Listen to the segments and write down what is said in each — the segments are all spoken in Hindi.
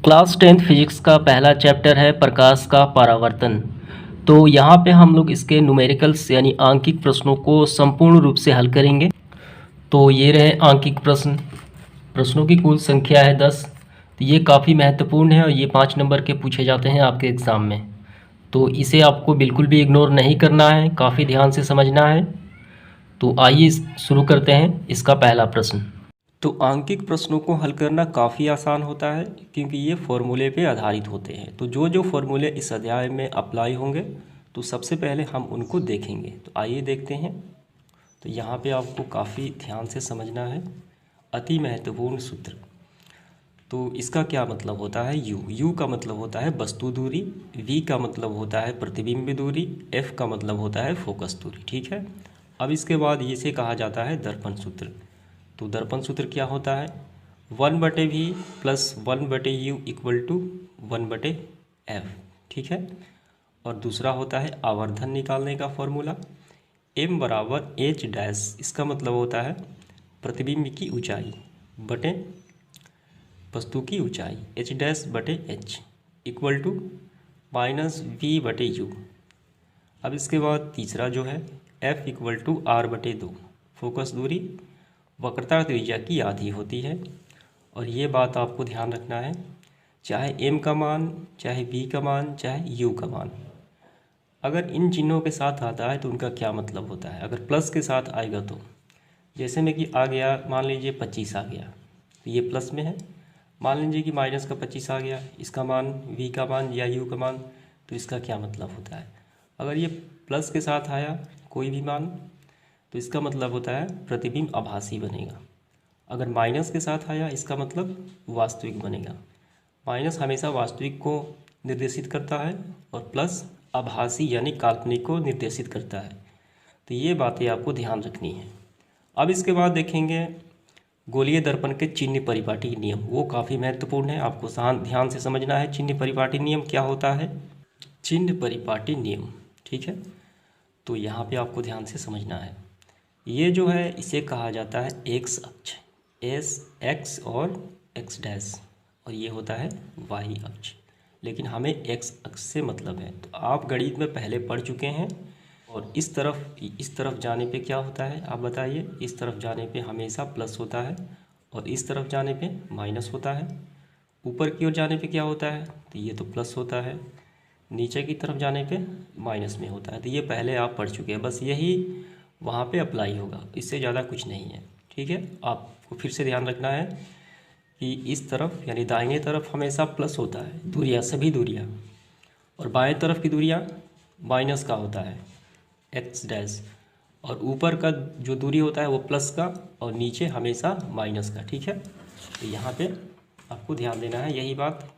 क्लास 10th फिजिक्स का पहला चैप्टर है प्रकाश का परावर्तन। तो यहाँ पे हम लोग इसके न्यूमेरिकल्स यानी आंकिक प्रश्नों को संपूर्ण रूप से हल करेंगे। तो ये रहे आंकिक प्रश्न। प्रश्नों की कुल संख्या है 10। तो ये काफ़ी महत्वपूर्ण है और ये 5 नंबर के पूछे जाते हैं आपके एग्ज़ाम में। तो इसे आपको बिल्कुल भी इग्नोर नहीं करना है, काफ़ी ध्यान से समझना है। तो आइए शुरू करते हैं इसका पहला प्रश्न। तो आंकिक प्रश्नों को हल करना काफ़ी आसान होता है क्योंकि ये फॉर्मूले पे आधारित होते हैं। तो जो जो फॉर्मूले इस अध्याय में अप्लाई होंगे तो सबसे पहले हम उनको देखेंगे। तो आइए देखते हैं। तो यहाँ पे आपको काफ़ी ध्यान से समझना है। अति महत्वपूर्ण सूत्र। तो इसका क्या मतलब होता है? यू का मतलब होता है वस्तु दूरी, वी का मतलब होता है प्रतिबिंब दूरी, एफ का मतलब होता है फोकस दूरी। ठीक है। अब इसके बाद इसे कहा जाता है दर्पण सूत्र। तो दर्पण सूत्र क्या होता है? 1/v plus 1/u equal to 1/f। ठीक है। और दूसरा होता है आवर्धन निकालने का फॉर्मूला, m बराबर h डैश। इसका मतलब होता है प्रतिबिंब की ऊंचाई बटे वस्तु की ऊंचाई, h डैश बटे h इक्वल टू -v/u। अब इसके बाद तीसरा जो है f equal to r/2। Focus दूरी वक्रता त्रिज्या की आधी होती है। और ये बात आपको ध्यान रखना है, चाहे m का मान, चाहे v का मान, चाहे u का मान, अगर इन चिन्हों के साथ आता है तो उनका क्या मतलब होता है। अगर प्लस के साथ आएगा तो जैसे में कि आ गया, मान लीजिए 25 आ गया तो ये प्लस में है। मान लीजिए कि माइनस का 25 आ गया, इसका मान v का मान या u का मान, तो इसका क्या मतलब होता है। अगर ये प्लस के साथ आया कोई भी मान तो इसका मतलब होता है प्रतिबिंब आभासी बनेगा। अगर माइनस के साथ आया इसका मतलब वास्तविक बनेगा। माइनस हमेशा वास्तविक को निर्देशित करता है और प्लस आभासी यानी काल्पनिक को निर्देशित करता है। तो ये बातें आपको ध्यान रखनी है। अब इसके बाद देखेंगे गोलीय दर्पण के चिन्ह परिपाटी नियम। वो काफ़ी महत्वपूर्ण है, आपको ध्यान से समझना है। चिन्ह परिपाटी नियम क्या होता है? चिन्ह परिपाटी नियम, ठीक है। तो यहाँ पे आपको ध्यान से समझना है। ये जो है इसे कहा जाता है एक्स अक्ष, एक्स और एक्स डैश, और ये होता है वाई अक्ष। लेकिन हमें एक्स अक्ष से मतलब है। तो आप गणित में पहले पढ़ चुके हैं। और इस तरफ जाने पे क्या होता है आप बताइए। इस तरफ जाने पे हमेशा प्लस होता है और इस तरफ जाने पे माइनस होता है। ऊपर की ओर जाने पे क्या होता है? तो ये तो प्लस होता है, नीचे की तरफ जाने पे माइनस में होता है। तो ये पहले आप पढ़ चुके हैं, बस यही वहाँ पे अप्लाई होगा, इससे ज़्यादा कुछ नहीं है। ठीक है। आपको फिर से ध्यान रखना है कि इस तरफ यानी दाहिने तरफ हमेशा प्लस होता है दूरियाँ, सभी दूरियाँ, और बाएं तरफ की दूरियाँ माइनस का होता है एक्स डैश, और ऊपर का जो दूरी होता है वो प्लस का और नीचे हमेशा माइनस का। ठीक है। तो यहाँ पे आपको ध्यान देना है यही बात,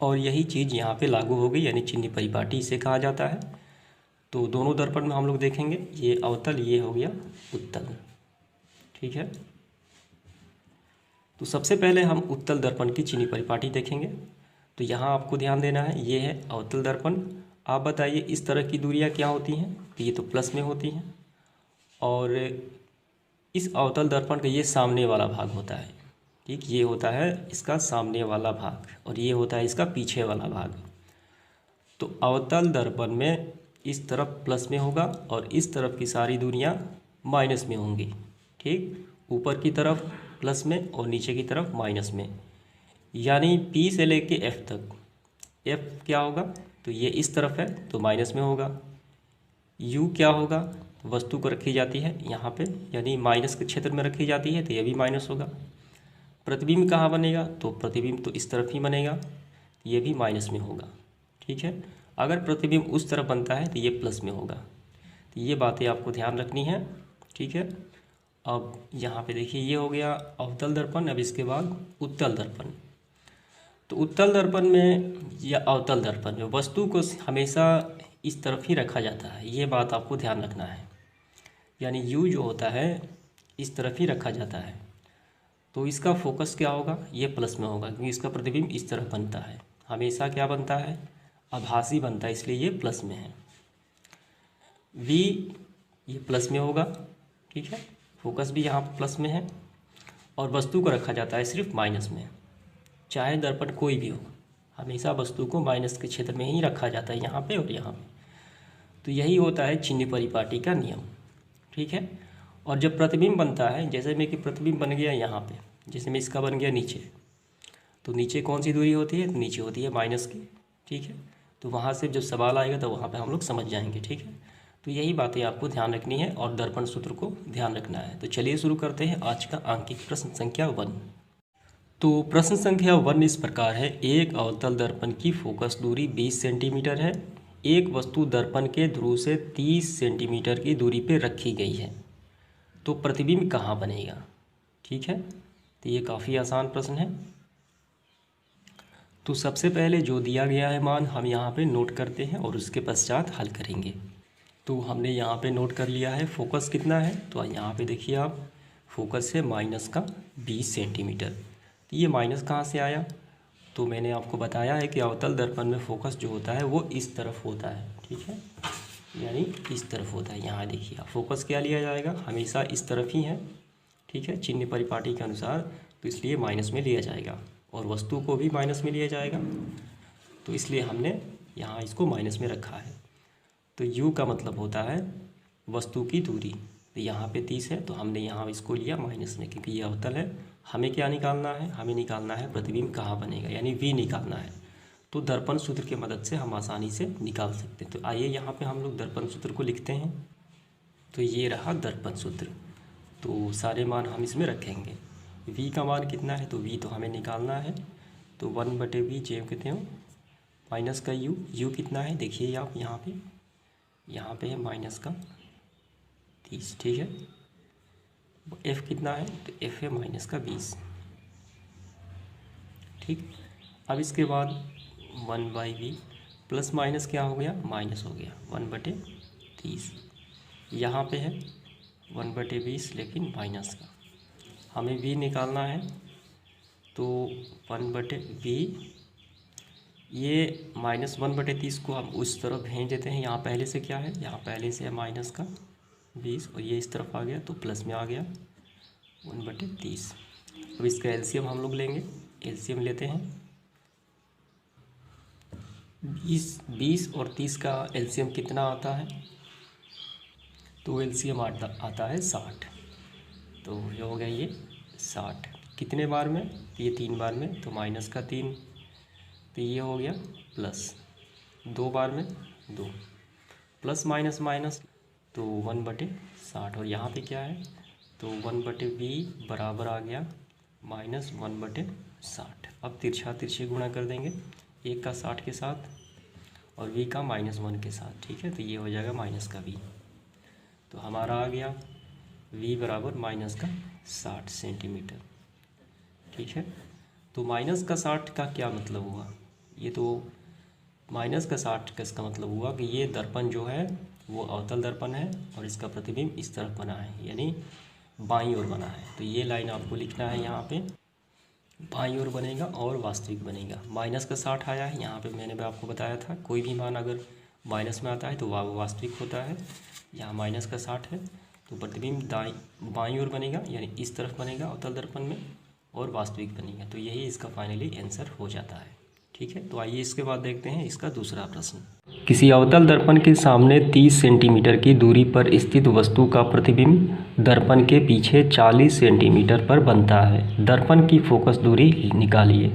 और यही चीज़ यहाँ पे लागू हो गई, यानी चिन्ह परिपाटी इसे कहा जाता है। तो दोनों दर्पण में हम लोग देखेंगे, ये अवतल, ये हो गया उत्तल। ठीक है। तो सबसे पहले हम उत्तल दर्पण की चिन्ह परिपाटी देखेंगे। तो यहाँ आपको ध्यान देना है, ये है अवतल दर्पण। आप बताइए इस तरह की दूरियाँ क्या होती हैं? तो ये तो प्लस में होती हैं। और इस अवतल दर्पण का ये सामने वाला भाग होता है। ठीक, ये होता है इसका सामने वाला भाग और ये होता है इसका पीछे वाला भाग। तो अवतल दर्पण में इस तरफ प्लस में होगा और इस तरफ की सारी दूरियां माइनस में होंगी। ठीक, ऊपर की तरफ प्लस में और नीचे की तरफ माइनस में, यानी P से लेके F तक। F क्या होगा? तो ये इस तरफ है तो माइनस में होगा। U क्या होगा? वस्तु को रखी जाती है यहाँ पे, यानी माइनस के क्षेत्र में रखी जाती है, तो ये भी माइनस होगा। प्रतिबिंब कहाँ बनेगा? तो प्रतिबिंब तो इस तरफ ही बनेगा, ये भी माइनस में होगा। ठीक है। अगर प्रतिबिंब उस तरफ बनता है तो ये प्लस में होगा। तो ये बातें आपको ध्यान रखनी है। ठीक है। अब यहाँ पे देखिए, ये हो गया अवतल दर्पण। अब इसके बाद उत्तल दर्पण। तो उत्तल दर्पण में या अवतल दर्पण में वस्तु को हमेशा इस तरफ ही रखा जाता है, ये बात आपको ध्यान रखना है। यानी यू जो होता है इस तरफ ही रखा जाता है। तो इसका फोकस क्या होगा? ये प्लस में होगा क्योंकि इसका प्रतिबिंब इस तरफ बनता है। हमेशा क्या बनता है? आभासी बनता है, इसलिए ये प्लस में है। वी ये प्लस में होगा। ठीक है। फोकस भी यहाँ प्लस में है और वस्तु को रखा जाता है सिर्फ माइनस में। चाहे दर्पण कोई भी हो, हमेशा वस्तु को माइनस के क्षेत्र में ही रखा जाता है, यहाँ पे और यहाँ पे। तो यही होता है चिन्ह परिपाटी का नियम, ठीक है। और जब प्रतिबिंब बनता है, जैसे में कि प्रतिबिंब बन गया यहाँ पे, जैसे में इसका बन गया नीचे, तो नीचे कौन सी दूरी होती है, तो नीचे होती है माइनस की, ठीक है। तो वहाँ से जब सवाल आएगा तो वहाँ पे हम लोग समझ जाएंगे, ठीक है। तो यही बातें आपको ध्यान रखनी है और दर्पण सूत्र को ध्यान रखना है। तो चलिए शुरू करते हैं आज का आंकिक प्रश्न संख्या 1। तो प्रश्न संख्या 1 इस प्रकार है, एक अवतल दर्पण की फोकस दूरी 20 सेंटीमीटर है। एक वस्तु दर्पण के ध्रुव से 30 सेंटीमीटर की दूरी पर रखी गई है, तो प्रतिबिंब कहाँ बनेगा, ठीक है। तो ये काफ़ी आसान प्रश्न है। तो सबसे पहले जो दिया गया है मान हम यहाँ पे नोट करते हैं और उसके पश्चात हल करेंगे। तो हमने यहाँ पे नोट कर लिया है फोकस कितना है, तो यहाँ पे देखिए आप, फोकस है माइनस का 20 सेंटीमीटर। तो ये माइनस कहाँ से आया, तो मैंने आपको बताया है कि अवतल दर्पण में फोकस जो होता है वो इस तरफ होता है, ठीक है, यानी इस तरफ होता है। यहाँ देखिए आप, फोकस क्या लिया जाएगा, हमेशा इस तरफ ही है, ठीक है, चिन्ह परिपाटी के अनुसार। तो इसलिए माइनस में लिया जाएगा और वस्तु को भी माइनस में लिया जाएगा, तो इसलिए हमने यहाँ इसको माइनस में रखा है। तो u का मतलब होता है वस्तु की दूरी। तो यहाँ पे 30 है, तो हमने यहाँ इसको लिया माइनस में, क्योंकि ये अवतल है। हमें क्या निकालना है, हमें निकालना है प्रतिबिंब कहाँ बनेगा, यानी v निकालना है। तो दर्पण सूत्र की मदद से हम आसानी से निकाल सकते हैं। तो आइए यहाँ पे हम लोग दर्पण सूत्र को लिखते हैं। तो ये रहा दर्पण सूत्र। तो सारे मान हम इसमें रखेंगे। v का मान कितना है, तो v तो हमें निकालना है, तो 1/v जे कहते हो, माइनस का u कितना है, देखिए आप यहाँ पे है माइनस का 30, ठीक है। f कितना है, तो f है माइनस का 20, ठीक। अब इसके बाद 1/v प्लस माइनस क्या हो गया, माइनस हो गया 1/30। यहाँ पे है 1/20 लेकिन माइनस का, हमें v निकालना है, तो 1/v, ये -1/30 को हम उस तरफ भेज देते हैं। यहाँ पहले से क्या है, यहाँ पहले से है माइनस का 20 और ये इस तरफ आ गया तो प्लस में आ गया 1/30। अब इसका एलसीएम हम लोग लेंगे, एलसीएम लेते हैं। 20 और 30 का एलसीएम कितना आता है, तो एलसीएम आता है 60। तो ये हो गया ये 60, कितने बार में, ये 3 बार में, तो माइनस का 3, तो ये हो गया प्लस 2 बार में 2, प्लस माइनस माइनस, तो 1/60। और यहाँ पे क्या है, तो 1/v बराबर आ गया -1/60। अब तिरछे गुणा कर देंगे, 1 का 60 के साथ और v का -1 के साथ, ठीक है। तो ये हो जाएगा माइनस का v। तो हमारा आ गया v बराबर माइनस का 60 सेंटीमीटर, ठीक है। तो माइनस का 60 का क्या मतलब हुआ, ये तो माइनस का 60 का इसका मतलब हुआ कि ये दर्पण जो है वो अवतल दर्पण है और इसका प्रतिबिंब इस तरफ बना है, यानी बाईं ओर बना है। तो ये लाइन आपको लिखना है, यहाँ पे बाईं ओर बनेगा और वास्तविक बनेगा। माइनस का 60 आया है, यहाँ पे मैंने भी आपको बताया था, कोई भी मान अगर माइनस में आता है तो वो वास्तविक होता है। यहाँ माइनस का 60 है, तो प्रतिबिंब बाईं ओर बनेगा, यानी इस तरफ बनेगा अवतल दर्पण में, और वास्तविक बनेगा। तो यही इसका फाइनली आंसर हो जाता है, ठीक है। तो आइए इसके बाद देखते हैं इसका दूसरा प्रश्न। किसी अवतल दर्पण के सामने 30 सेंटीमीटर की दूरी पर स्थित वस्तु का प्रतिबिंब दर्पण के पीछे 40 सेंटीमीटर पर बनता है। दर्पण की फोकस दूरी निकालिए।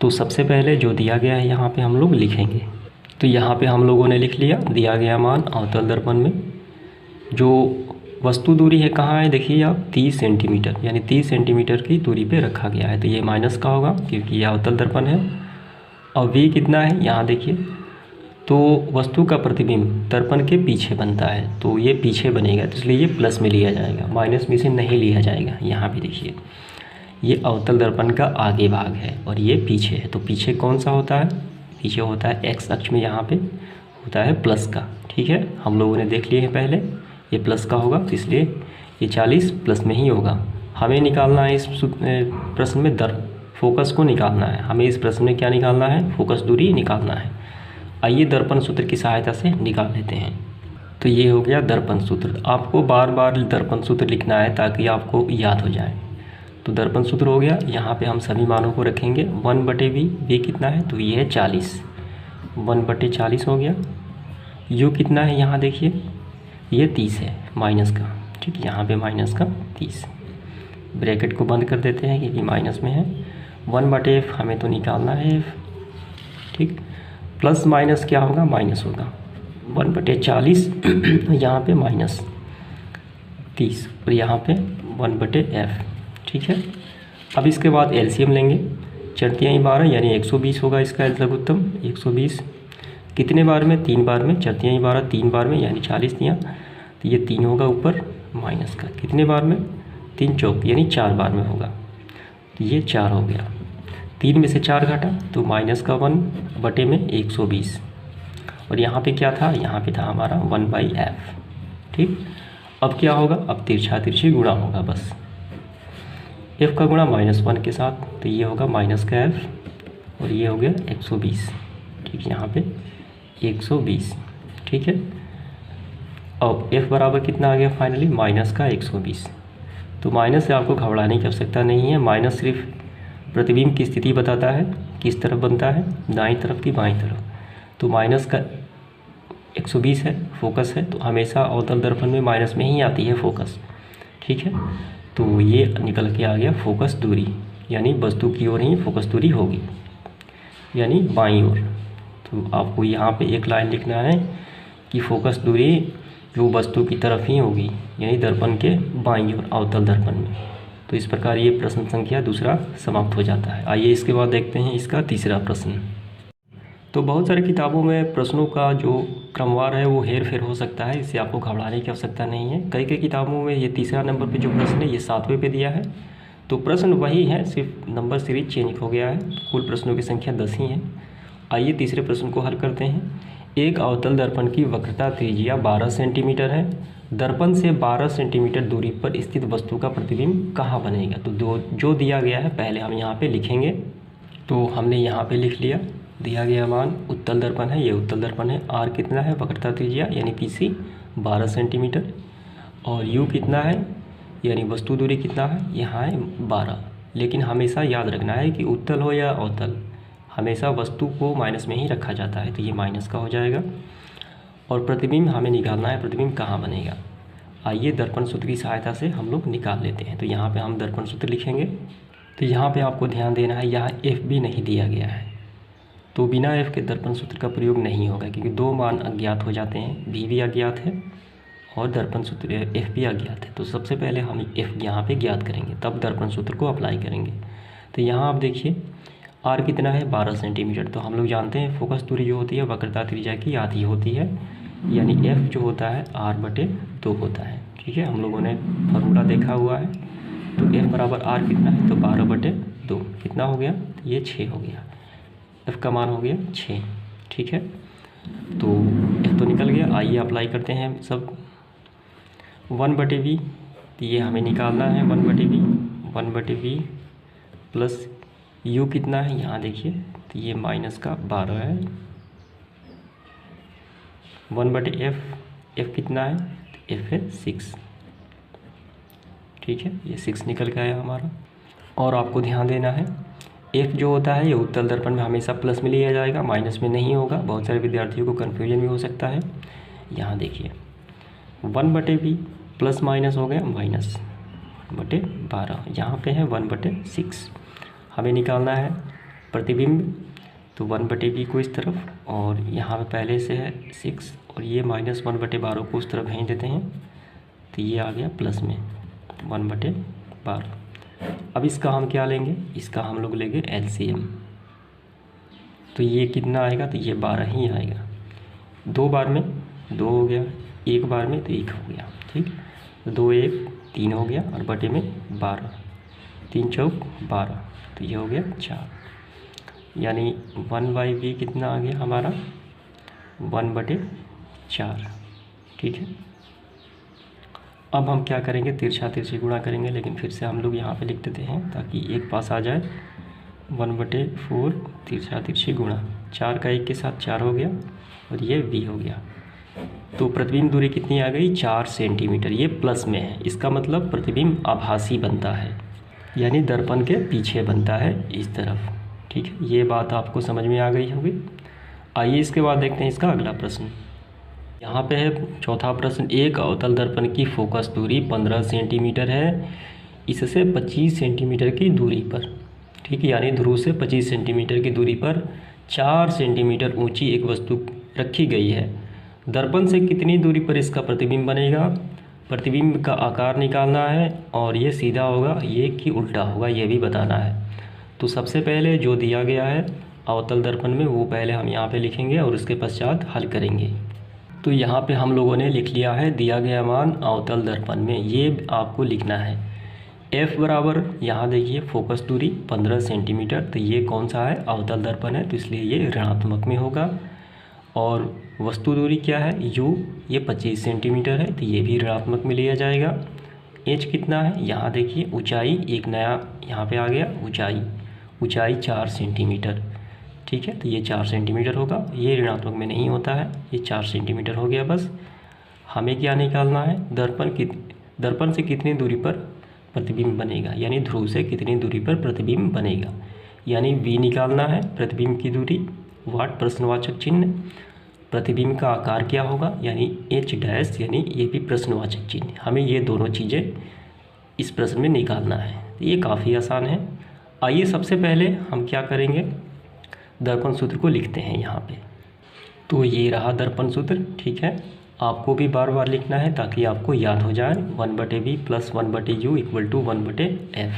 तो सबसे पहले जो दिया गया है यहाँ पे हम लोग लिखेंगे। तो यहाँ पे हम लोगों ने लिख लिया, दिया गया मान अवतल दर्पण में जो वस्तु दूरी है कहाँ है, देखिए आप 30 सेंटीमीटर, यानी 30 सेंटीमीटर की दूरी पे रखा गया है। तो ये माइनस का होगा क्योंकि ये अवतल दर्पण है। और v कितना है, यहाँ देखिए, तो वस्तु का प्रतिबिंब दर्पण के पीछे बनता है, तो ये पीछे बनेगा, तो इसलिए ये प्लस में लिया जाएगा, माइनस में से नहीं लिया जाएगा। यहाँ पे देखिए ये अवतल दर्पण का आगे भाग है और ये पीछे है। तो पीछे कौन सा होता है, पीछे होता है x अक्ष में, यहाँ पे होता है प्लस का, ठीक है। हम लोगों ने देख लिए हैं पहले, ये प्लस का होगा, तो इसलिए ये 40 प्लस में ही होगा। हमें निकालना है इस प्रश्न में फोकस को निकालना है। हमें इस प्रश्न में क्या निकालना है, फोकस दूरी निकालना है। आइए दर्पण सूत्र की सहायता से निकाल लेते हैं। तो ये हो गया दर्पण सूत्र। आपको बार बार दर्पण सूत्र लिखना है ताकि आपको याद हो जाए। तो दर्पण सूत्र हो गया। यहाँ पे हम सभी मानों को रखेंगे 1/v। v कितना है तो ये है 40, 1/40 हो गया। u कितना है यहाँ देखिए ये 30 है माइनस का, ठीक, यहाँ पे माइनस का 30। ब्रैकेट को बंद कर देते हैं क्योंकि माइनस में है। 1/f हमें तो निकालना है f, ठीक। प्लस माइनस क्या होगा, माइनस होगा 1/40 यहाँ पे माइनस 30 और यहाँ पे 1/f, ठीक है। अब इसके बाद एलसीएम लेंगे, चरतियाई 12 यानी 120 होगा इसका लघुत्तम। 120 कितने बार में, 3 बार में, चरतियाई 12 3 बार में यानी 40 दिया, तो ये 3 होगा ऊपर माइनस का, कितने बार में, 3 चौक यानी 4 बार में होगा, तो ये 4 हो गया। 3 में से 4 घटा तो माइनस का 1/120 और यहाँ पे क्या था, यहाँ पे था हमारा 1/f, ठीक। अब क्या होगा, अब तिरछा तिरछी गुणा होगा बस, f का गुणा -1 के साथ, तो ये होगा माइनस का f और ये हो गया 120, ठीक, यहाँ पे 120, ठीक है। अब f बराबर कितना आ गया फाइनली, माइनस का 120। तो माइनस से आपको घबराने की आवश्यकता नहीं है, माइनस सिर्फ प्रतिबिंब की स्थिति बताता है, किस तरफ बनता है, दाईं तरफ की बाईं तरफ। तो माइनस का 120 है, फोकस है, तो हमेशा अवतल दर्पण में माइनस में ही आती है फोकस, ठीक है। तो ये निकल के आ गया फोकस दूरी, यानी वस्तु की ओर ही फोकस दूरी होगी, यानी बाईं ओर। तो आपको यहाँ पे एक लाइन लिखना है कि फोकस दूरी जो वस्तु की तरफ ही होगी, यानी दर्पण के बाईं ओर अवतल दर्पण में। तो इस प्रकार ये प्रश्न संख्या दूसरा समाप्त हो जाता है। आइए इसके बाद देखते हैं इसका तीसरा प्रश्न। तो बहुत सारी किताबों में प्रश्नों का जो क्रमवार है वो हेर फेर हो सकता है, इससे आपको घबराने की आवश्यकता नहीं है। कई कई किताबों में ये तीसरा नंबर पे जो प्रश्न है ये 7वें पे दिया है, तो प्रश्न वही है, सिर्फ नंबर सीरीज चेंज हो गया है, कुल प्रश्नों की संख्या 10 ही है। आइए तीसरे प्रश्न को हल करते हैं। एक अवतल दर्पण की वक्रता त्रिज्या 12 सेंटीमीटर है, दर्पण से 12 सेंटीमीटर दूरी पर स्थित वस्तु का प्रतिबिंब कहाँ बनेगा। तो जो दिया गया है पहले हम यहाँ पे लिखेंगे, तो हमने यहाँ पे लिख लिया, दिया गया मान उत्तल दर्पण है, ये उत्तल दर्पण है। आर कितना है, वक्रता त्रिज्या यानी पीसी 12 सेंटीमीटर, और यू कितना है यानी वस्तु दूरी कितना है, यहाँ है 12। लेकिन हमेशा याद रखना है कि उत्तल हो या अवतल, हमेशा वस्तु को माइनस में ही रखा जाता है, तो ये माइनस का हो जाएगा। और प्रतिबिंब हमें निकालना है, प्रतिबिंब कहाँ बनेगा। आइए दर्पण सूत्र की सहायता से हम लोग निकाल लेते हैं। तो यहाँ पे हम दर्पण सूत्र लिखेंगे। तो यहाँ पे आपको ध्यान देना है, यहाँ एफ भी नहीं दिया गया है, तो बिना एफ के दर्पण सूत्र का प्रयोग नहीं होगा, क्योंकि 2 मान अज्ञात हो जाते हैं, वी भी अज्ञात है और दर्पण सूत्र एफ भी अज्ञात है। तो सबसे पहले हम एफ यहाँ पे ज्ञात करेंगे, तब दर्पण सूत्र को अप्लाई करेंगे। तो यहाँ आप देखिए आर कितना है, 12 सेंटीमीटर। तो हम लोग जानते हैं फोकस दूरी जो होती है वक्रता त्रिज्या की आधी होती है, यानी एफ जो होता है r/2 होता है, ठीक है। हम लोगों ने फार्मूला देखा हुआ है। तो एफ बराबर आर कितना है, तो 12/2 कितना हो गया, ये 6 हो गया, एफ का मान हो गया 6, ठीक है। तो एफ तो निकल गया। आइए अप्लाई करते हैं सब। 1/v, तो ये हमें निकालना है 1/v प्लस यू कितना है, यहाँ देखिए, तो ये माइनस का 12 है, 1/f, एफ कितना है, एफ है 6, ठीक है, ये 6 निकल के आया हमारा। और आपको ध्यान देना है एफ जो होता है ये उत्तल दर्पण में हमेशा प्लस में लिया जाएगा, माइनस में नहीं होगा। बहुत सारे विद्यार्थियों को कन्फ्यूजन भी हो सकता है। यहाँ देखिए 1/v प्लस माइनस हो गया -12, यहाँ पे है 1/6। हमें निकालना है प्रतिबिंब, तो 1/v को इस तरफ, और यहाँ पे पहले से है 6 और ये -1/12 को उस तरफ भेज देते हैं, तो ये आ गया प्लस में 1/12। अब इसका हम क्या लेंगे, इसका हम लोग लेंगे एलसीएम। तो ये कितना आएगा, तो ये 12 ही आएगा। 2 बार में 2 हो गया, 1 बार में तो 1 हो गया, ठीक। 2 1 3 हो गया और बटे में 12, 3 चौक 12, तो ये हो गया 4, यानी 1/v कितना आ गया हमारा 1/4, ठीक है। अब हम क्या करेंगे, तिरछा तिरछी गुणा करेंगे, लेकिन फिर से हम लोग यहाँ पे लिख देते हैं ताकि एक पास आ जाए। 1/4 तिरछा तिरछी गुणा, 4 का 1 के साथ 4 हो गया और ये v हो गया। तो प्रतिबिंब दूरी कितनी आ गई, 4 सेंटीमीटर। ये प्लस में है, इसका मतलब प्रतिबिंब आभासी बनता है, यानी दर्पण के पीछे बनता है इस तरफ। ठीक है, ये बात आपको समझ में आ गई होगी। आइए इसके बाद देखते हैं इसका अगला प्रश्न। यहाँ पे है चौथा प्रश्न, एक अवतल दर्पण की फोकस दूरी 15 सेंटीमीटर है, इससे 25 सेंटीमीटर की दूरी पर, ठीक है, यानी ध्रुव से 25 सेंटीमीटर की दूरी पर 4 सेंटीमीटर ऊंची एक वस्तु रखी गई है। दर्पण से कितनी दूरी पर इसका प्रतिबिंब बनेगा? प्रतिबिंब का आकार निकालना है और ये सीधा होगा ये कि उल्टा होगा ये भी बताना है। तो सबसे पहले जो दिया गया है अवतल दर्पण में वो पहले हम यहाँ पे लिखेंगे और उसके पश्चात हल करेंगे। तो यहाँ पे हम लोगों ने लिख लिया है दिया गया मान अवतल दर्पण में, ये आपको लिखना है। F बराबर यहाँ देखिए फोकस दूरी 15 सेंटीमीटर, तो ये कौन सा है? अवतल दर्पण है, तो इसलिए ये ऋणात्मक में होगा। और वस्तु दूरी क्या है? U, ये 25 सेंटीमीटर है, तो ये भी ऋणात्मक में लिया जाएगा। H कितना है? यहाँ देखिए ऊंचाई, एक नया यहाँ पे आ गया ऊंचाई 4 सेंटीमीटर, ठीक है, तो ये 4 सेंटीमीटर होगा, ये ऋणात्मक में नहीं होता है, ये 4 सेंटीमीटर हो गया। बस हमें क्या निकालना है? दर्पण से कितनी दूरी पर प्रतिबिंब बनेगा, यानी ध्रुव से कितनी दूरी पर प्रतिबिंब बनेगा, यानी V निकालना है प्रतिबिंब की दूरी, वाट प्रश्नवाचक चिन्ह, प्रतिबिंब का आकार क्या होगा यानी H डैश, यानी ये भी प्रश्नवाचक चिन्ह। हमें ये दोनों चीज़ें इस प्रश्न में निकालना है, तो ये काफ़ी आसान है। आइए सबसे पहले हम क्या करेंगे, दर्पण सूत्र को लिखते हैं यहाँ पे। तो ये रहा दर्पण सूत्र, ठीक है, आपको भी बार बार लिखना है ताकि आपको याद हो जाए। 1/v + 1/u = 1/f।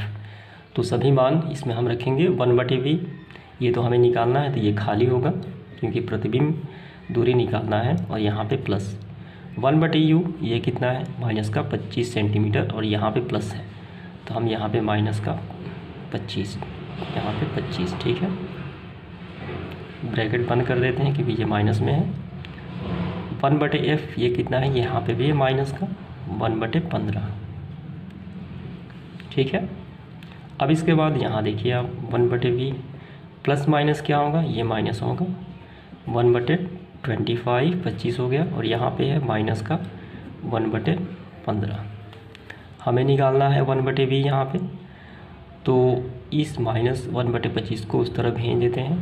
तो सभी मान इसमें हम रखेंगे। 1/v ये तो हमें निकालना है, तो ये खाली होगा क्योंकि प्रतिबिंब दूरी निकालना है, और यहाँ पे प्लस 1/u ये कितना है? माइनस का 25 सेंटीमीटर, और यहाँ पे प्लस है तो हम यहाँ पे माइनस का 25, यहाँ पे 25, ठीक है, ब्रैकेट बंद कर देते हैं क्योंकि ये माइनस में है। 1/f ये कितना है? यहाँ पे भी है माइनस का 1/15, ठीक है। अब इसके बाद यहाँ देखिए आप 1/v प्लस माइनस क्या होगा? ये माइनस होगा 1/25, 25 हो गया, और यहाँ पे है माइनस का 1/15। हमें निकालना है 1/v यहाँ पे, तो इस माइनस 1/25 को उस तरफ भेज देते हैं।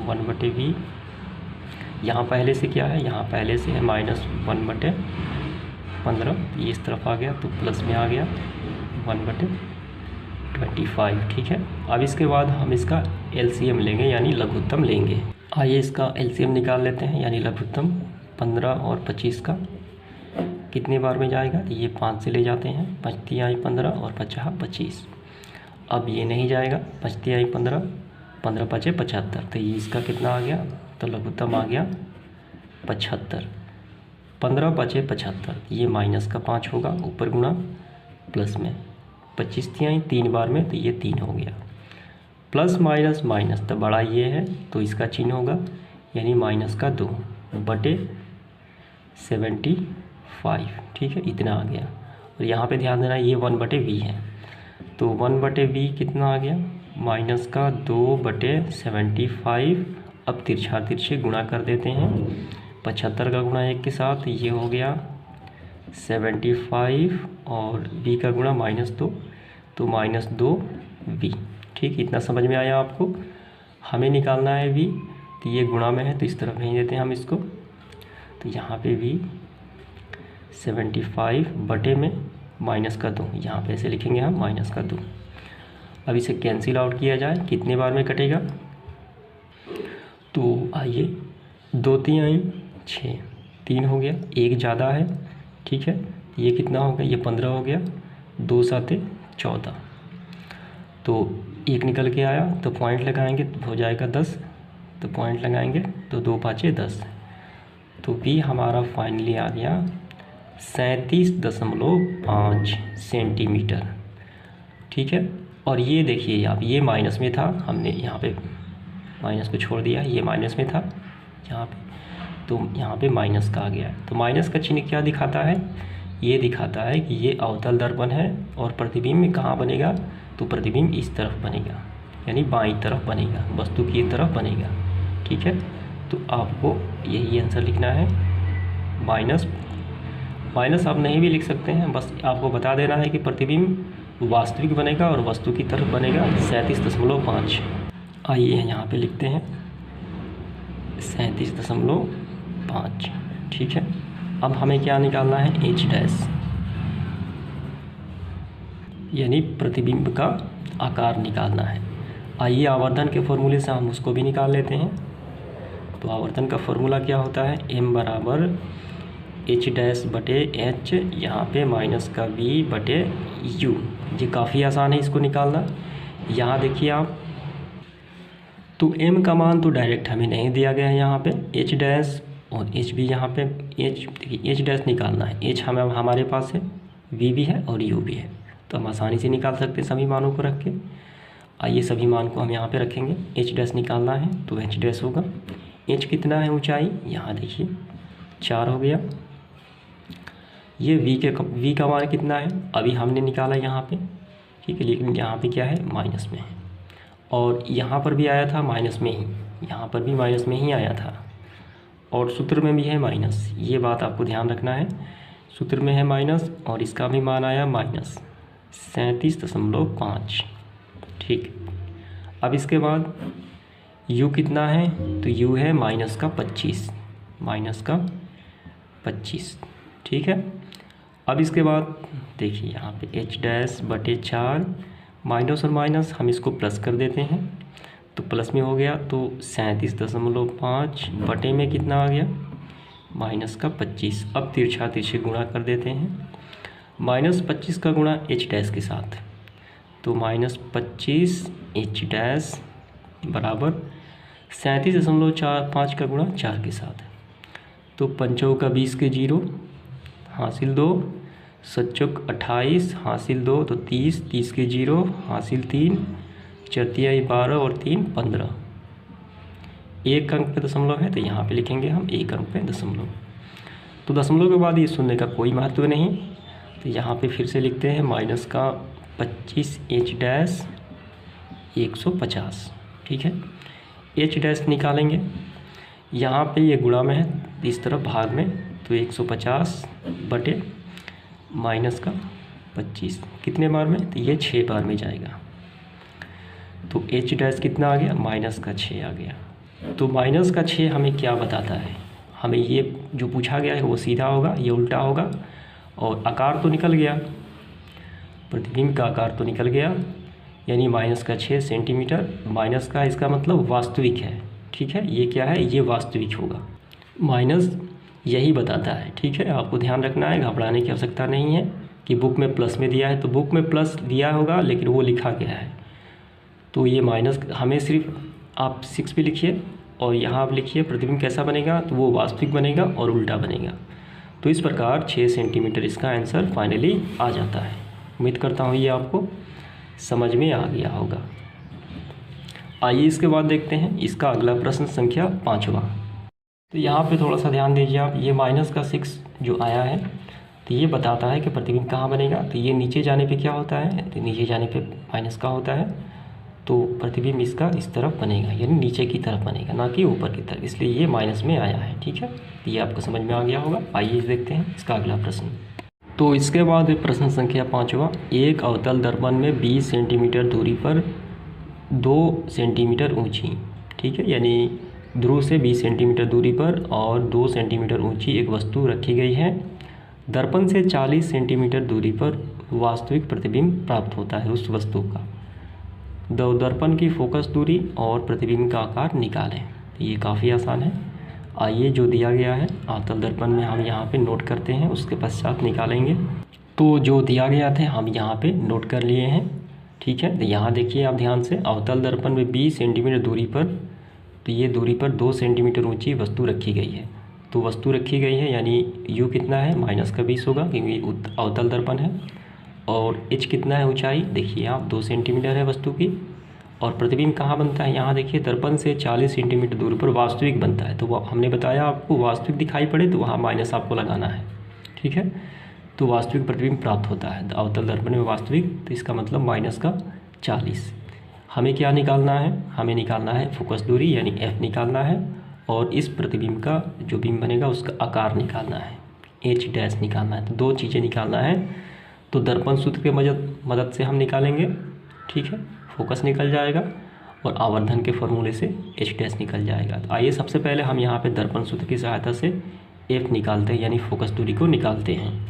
1/v यहाँ पहले से क्या है? यहाँ पहले से है माइनस 1/15, ये इस तरफ आ गया तो प्लस में आ गया 1/25, ठीक है। अब इसके बाद हम इसका LCM लेंगे यानी लघुत्तम लेंगे। आइए इसका LCM निकाल लेते हैं, यानी लघुत्तम 15 और 25 का कितने बार में जाएगा? तो ये 5 से ले जाते हैं, 5 तिहाई 15 और 50 25। अब ये नहीं जाएगा, 5 तिहाई 15, 15 5 75, तो ये इसका कितना आ गया? तो लघुत्तम आ गया 75। 15 5 75, ये माइनस का 5 होगा, ऊपर गुणा प्लस में 25 तिहाई 3 बार में, तो ये 3 हो गया। प्लस माइनस माइनस, तो बड़ा ये है तो इसका चिन्ह होगा, यानी माइनस का 2/75, ठीक है, इतना आ गया। और यहाँ पे ध्यान देना ये 1/v है, तो 1/v कितना आ गया? माइनस का 2/75। अब तिरछा तिरछे गुणा कर देते हैं, 75 का गुणा 1 के साथ, ये हो गया 75, और v का गुणा -2, तो -2v, ठीक, इतना समझ में आया आपको। हमें निकालना है v, तो ये गुणा में है तो इस तरफ भेज देते हैं हम इसको, तो यहाँ पे v 75 बटे में माइनस का 2, यहाँ पे ऐसे लिखेंगे हम माइनस का 2। अब इसे कैंसिल आउट किया जाए, कितने बार में कटेगा? तो आइए 2 तिहाई 6, 3 हो गया, एक ज़्यादा है, ठीक है, ये कितना हो गया? ये 15 हो गया, 2 7 14, तो 1 निकल के आया, तो पॉइंट लगाएंगे तो हो जाएगा 10, तो पॉइंट लगाएंगे तो 2 5 10, तो भी हमारा फाइनली आ गया 37.5 सेंटीमीटर, ठीक है। और ये देखिए आप, ये माइनस में था, हमने यहाँ पे माइनस को छोड़ दिया, ये माइनस में था यहाँ पे, तो यहाँ पे माइनस का आ गया। तो माइनस का चिन्ह क्या दिखाता है? ये दिखाता है कि ये अवतल दर्पण है, और प्रतिबिंब कहाँ बनेगा? तो प्रतिबिंब इस तरफ बनेगा, यानी बाईं तरफ बनेगा, वस्तु की तरफ बनेगा, ठीक है। तो आपको यही आंसर लिखना है। माइनस आप नहीं भी लिख सकते हैं, बस आपको बता देना है कि प्रतिबिंब वास्तविक बनेगा और वस्तु की तरफ बनेगा 37.5। आइए यहाँ पे लिखते हैं 37.5। ठीक है, अब हमें क्या निकालना है, एच डैश, यानी प्रतिबिंब का आकार निकालना है। आइए आवर्धन के फॉर्मूले से हम उसको भी निकाल लेते हैं। तो आवर्धन का फॉर्मूला क्या होता है, m बराबर एच डैश बटे एच, यहाँ पे माइनस का v बटे u। ये काफ़ी आसान है इसको निकालना। यहाँ देखिए आप, तो m का मान तो डायरेक्ट हमें नहीं दिया गया है यहाँ पे, h डैश और h भी यहाँ पे, h देखिए h डैश निकालना है, h हमें हमारे पास है, v भी है और u भी है, तो हम आसानी से निकाल सकते हैं सभी मानों को रख के। आइए सभी मान को हम यहाँ पे रखेंगे, h डैश निकालना है तो h डैश होगा, h कितना है ऊंचाई, यहाँ देखिए 4 हो गया। ये v का मान कितना है, अभी हमने निकाला यहाँ पे, ठीक है, लेकिन यहाँ पे क्या है, माइनस में है, और यहाँ पर भी आया था माइनस में ही, यहाँ पर भी माइनस में ही आया था, और सूत्र में भी है माइनस, ये बात आपको ध्यान रखना है, सूत्र में है माइनस और इसका भी मान आया माइनस 37.5। ठीक, अब इसके बाद u कितना है, तो u है माइनस का 25। ठीक है, अब इसके बाद देखिए यहाँ पे h डैश बटे 4, माइनस और माइनस हम इसको प्लस कर देते हैं, तो प्लस में हो गया, तो 37.5 बटे में कितना आ गया, माइनस का 25। अब तिरछा तिरछे गुणा कर देते हैं, -25 का गुणा h डैश के साथ, तो -25 h डैश बराबर 37.45 का गुणा 4 के साथ, तो 5 का 20 के 0 हासिल 2, 7 28 हासिल 2, तो 30 के 0 हासिल 3, 4 12 और 3 15। एक अंक पे दशमलव है तो यहाँ पे लिखेंगे हम एक अंक पे दशमलव। तो दशमलव के बाद ये शून्य का कोई महत्व नहीं, तो यहाँ पे फिर से लिखते हैं माइनस का 25 एच डैश 150। ठीक है, एच डैश निकालेंगे, यहाँ पे ये गुणा में है, इस तरफ भाग में, तो 150 बटे माइनस का 25 कितने बार में, तो ये 6 बार में जाएगा, तो एच डैश कितना आ गया, माइनस का 6 आ गया। तो माइनस का 6 हमें क्या बताता है, हमें ये जो पूछा गया है वो सीधा होगा, ये उल्टा होगा, और आकार तो निकल गया, प्रतिबिंब का आकार तो निकल गया, यानी माइनस का 6 सेंटीमीटर। माइनस का इसका मतलब वास्तविक है। ठीक है, ये क्या है, ये वास्तविक होगा, माइनस यही बताता है। ठीक है, आपको ध्यान रखना है, घबराने की आवश्यकता नहीं है कि बुक में प्लस में दिया है, तो बुक में प्लस दिया होगा लेकिन वो लिखा गया है, तो ये माइनस हमें सिर्फ आप 6 पे लिखिए और यहाँ आप लिखिए प्रतिबिंब कैसा बनेगा, तो वो वास्तविक बनेगा और उल्टा बनेगा। तो इस प्रकार 6 सेंटीमीटर इसका आंसर फाइनली आ जाता है। उम्मीद करता हूँ ये आपको समझ में आ गया होगा। आइए इसके बाद देखते हैं इसका अगला प्रश्न संख्या 5वां। तो यहाँ पे थोड़ा सा ध्यान दीजिए आप, ये माइनस का 6 जो आया है तो ये बताता है कि प्रतिबिंब कहाँ बनेगा, तो ये नीचे जाने पे क्या होता है, तो नीचे जाने पे माइनस का होता है, तो प्रतिबिंब इसका इस तरफ बनेगा, यानी नीचे की तरफ बनेगा, ना कि ऊपर की तरफ, इसलिए ये माइनस में आया है। ठीक है, तो ये आपको समझ में आ गया होगा। आइए देखते हैं इसका अगला प्रश्न। तो इसके बाद प्रश्न संख्या 5वां, एक अवतल दर्पण में 20 सेंटीमीटर दूरी पर 2 सेंटीमीटर ऊंची, ठीक है, यानी ध्रुव से 20 सेंटीमीटर दूरी पर और 2 सेंटीमीटर ऊंची एक वस्तु रखी गई है। दर्पण से 40 सेंटीमीटर दूरी पर वास्तविक प्रतिबिंब प्राप्त होता है उस वस्तु का। दर्पण की फोकस दूरी और प्रतिबिंब का आकार निकालें। ये काफ़ी आसान है। आइए जो दिया गया है अवतल दर्पण में हम यहाँ पे नोट करते हैं, उसके पश्चात निकालेंगे। तो जो दिया गया था हम यहाँ पे नोट कर लिए हैं। ठीक है, तो यहाँ देखिए आप ध्यान से, अवतल दर्पण में 20 सेंटीमीटर दूरी पर, तो ये दूरी पर 2 सेंटीमीटर ऊंची वस्तु रखी गई है। तो वस्तु रखी गई है यानी u कितना है, माइनस का 20 होगा क्योंकि अवतल दर्पण है, और h कितना है ऊंचाई, देखिए आप 2 सेंटीमीटर है वस्तु की, और प्रतिबिंब कहाँ बनता है, यहाँ देखिए दर्पण से 40 सेंटीमीटर दूरी पर वास्तविक बनता है। तो हमने बताया आपको वास्तविक दिखाई पड़े तो वहाँ माइनस आपको लगाना है। ठीक है, तो वास्तविक प्रतिबिंब प्राप्त होता है अवतल दर्पण में वास्तविक, तो इसका मतलब माइनस का 40। हमें क्या निकालना है, हमें निकालना है फोकस दूरी यानी f निकालना है, और इस प्रतिबिंब का जो बिंब बनेगा उसका आकार निकालना है, h डैश निकालना है। तो 2 चीज़ें निकालना है, तो दर्पण सूत्र के मदद से हम निकालेंगे, ठीक है। फोकस निकल जाएगा और आवर्धन के फॉर्मूले से एच डैश निकल जाएगा। तो आइए सबसे पहले हम यहाँ पे दर्पण सूत्र की सहायता से एफ निकालते हैं, यानी फोकस दूरी को निकालते हैं।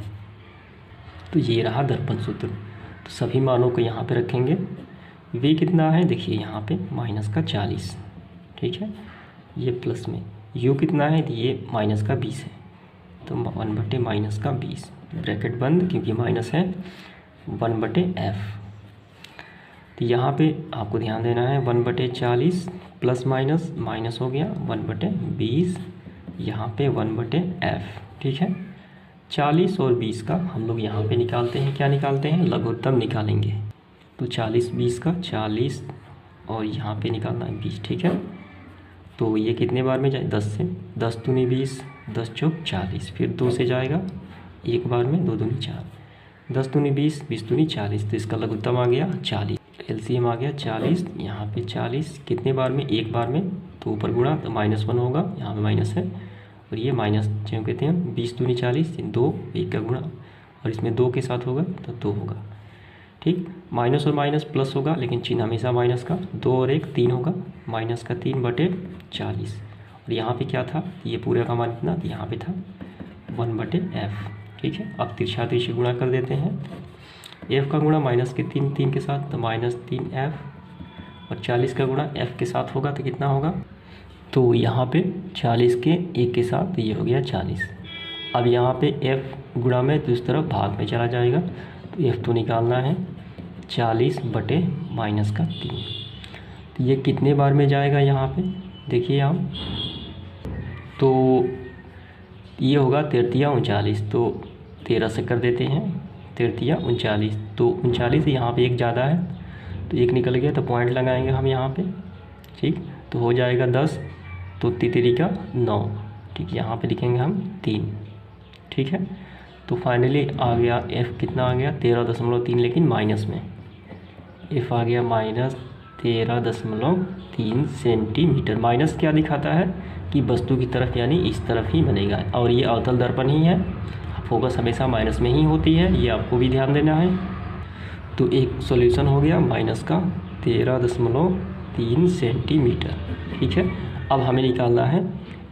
तो ये रहा दर्पण सूत्र। तो सभी मानों को यहाँ पे रखेंगे। वी कितना है, देखिए यहाँ पे माइनस का 40, ठीक है, ये प्लस में। यू कितना है, ये माइनस का 20 है, तो 1 बटे माइनस का 20, ब्रैकेट बंद क्योंकि माइनस है, 1 बटे एफ। तो यहाँ पे आपको ध्यान देना है 1 बटे 40 प्लस माइनस माइनस हो गया 1 बटे 20, यहाँ पे 1 बटे एफ, ठीक है। 40 और 20 का हम लोग यहाँ पे निकालते हैं, क्या निकालते हैं, लघुत्तम निकालेंगे। तो 40 20 का 40 और यहाँ पे निकालना है 20, ठीक है। तो ये कितने बार में जाए, 10 से, 10 दूनी 20, 10 चौक 40, फिर 2 से जाएगा एक बार में, 2 दूनी 4, 10 दूनी 20, 20 दूनी 40, तो इसका लघुत्तम आ गया 40, एलसीएम आ गया 40। यहाँ पे 40 कितने बार में, एक बार में, तो ऊपर गुणा तो -1 होगा, यहाँ पे माइनस है, और ये माइनस क्यों कहते हैं, 20 दूनी 40, 2 1 का गुणा, और इसमें 2 के साथ होगा तो 2 होगा, ठीक। माइनस और माइनस प्लस होगा, लेकिन चिन्ह हमेशा माइनस का, 2 और 1 3 होगा, माइनस का 3 बटे 40, और यहाँ पे क्या था, ये पूरे का मान कितना, यहाँ पे था 1 बटे एफ, ठीक है। अब तिरछा तिरछी गुणा कर देते हैं, एफ का गुणा माइनस के 3 के साथ तो -3 एफ, और 40 का गुणा एफ के साथ होगा तो कितना होगा, तो यहाँ पे 40 के 1 के साथ तो ये हो गया 40। अब यहाँ पे एफ गुणा में तो इस तरफ भाग में चला जाएगा, तो एफ तो निकालना है 40 बटे माइनस का 3, तो ये कितने बार में जाएगा, यहाँ पे देखिए आप, तो ये होगा 33 39, तो 13 से कर देते हैं, 33 39, तो 39 यहाँ पे एक ज़्यादा है तो एक निकल गया, तो पॉइंट लगाएंगे हम यहाँ पे, ठीक। तो हो जाएगा 10, तो 3 का 9, ठीक, यहाँ पे लिखेंगे हम 3, ठीक है। तो फाइनली आ गया एफ कितना आ गया, 13.3, लेकिन माइनस में एफ आ गया -13.3 सेंटीमीटर। माइनस क्या दिखाता है कि वस्तु की तरफ यानी इस तरफ ही बनेगा, और ये अवतल दर्पण ही है, फोकस हमेशा माइनस में ही होती है, ये आपको भी ध्यान देना है। तो एक सॉल्यूशन हो गया माइनस का 13.3 सेंटीमीटर, ठीक है। अब हमें निकालना है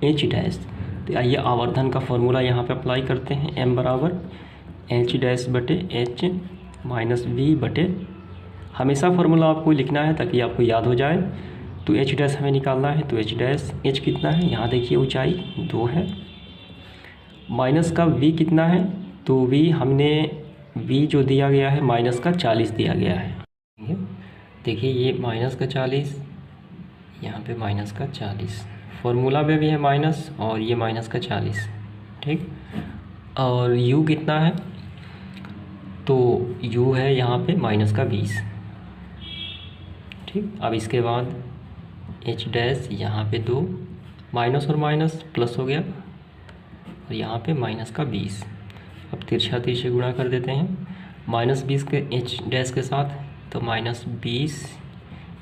एच डैश। तो आइए आवर्धन का फॉर्मूला यहाँ पे अप्लाई करते हैं, m बराबर एच डैश बटे एच माइनस वी बटे, हमेशा फार्मूला आपको लिखना है ताकि आपको याद हो जाए। तो एच डैश हमें निकालना है, तो एच डैश, एच कितना है, यहाँ देखिए ऊंचाई 2 है, माइनस का वी कितना है, तो वी हमने वी जो दिया गया है माइनस का 40 दिया गया है, देखिए ये माइनस का 40, यहाँ पे माइनस का 40, फॉर्मूला में भी है माइनस, और ये माइनस का 40, ठीक। और u कितना है, तो u है यहाँ पे माइनस का 20, ठीक। अब इसके बाद h डैश यहाँ पे 2, माइनस और माइनस प्लस हो गया, और यहाँ पे माइनस का 20। अब तिरछा तिरछे गुणा कर देते हैं, -20 के h डैश के साथ, तो -20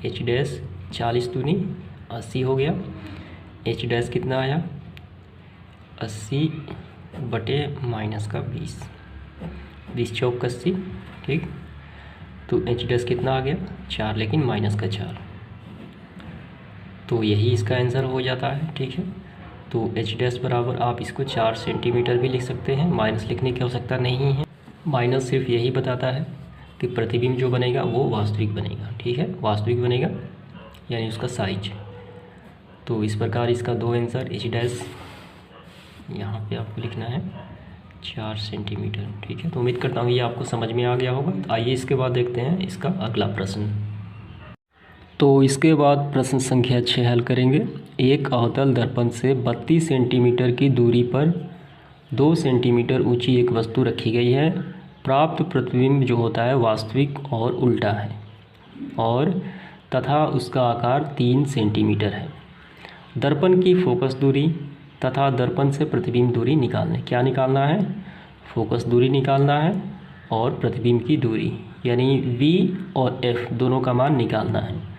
h डैश 40 दूनी 80 हो गया, h डैश कितना आया 80 बटे माइनस का 20, 20 चौक 80, ठीक। तो h डैश कितना आ गया 4, लेकिन माइनस का 4, तो यही इसका आंसर हो जाता है, ठीक है। तो h डैश बराबर आप इसको 4 सेंटीमीटर भी लिख सकते हैं, माइनस लिखने की आवश्यकता नहीं है। माइनस सिर्फ यही बताता है कि प्रतिबिंब जो बनेगा वो वास्तविक बनेगा, ठीक है, वास्तविक बनेगा यानी उसका साइज। तो इस प्रकार इसका 2 आंसर, h डैश यहाँ पे आपको लिखना है 4 सेंटीमीटर, ठीक है। तो उम्मीद करता हूँ ये आपको समझ में आ गया होगा। तो आइए इसके बाद देखते हैं इसका अगला प्रश्न। तो इसके बाद प्रश्न संख्या 6 हल करेंगे। एक अवतल दर्पण से 32 सेंटीमीटर की दूरी पर 2 सेंटीमीटर ऊंची एक वस्तु रखी गई है। प्राप्त प्रतिबिंब जो होता है वास्तविक और उल्टा है, और तथा उसका आकार 3 सेंटीमीटर है। दर्पण की फोकस दूरी तथा दर्पण से प्रतिबिंब दूरी निकालना है। क्या निकालना है, फोकस दूरी निकालना है और प्रतिबिंब की दूरी, यानी v और f दोनों का मान निकालना है।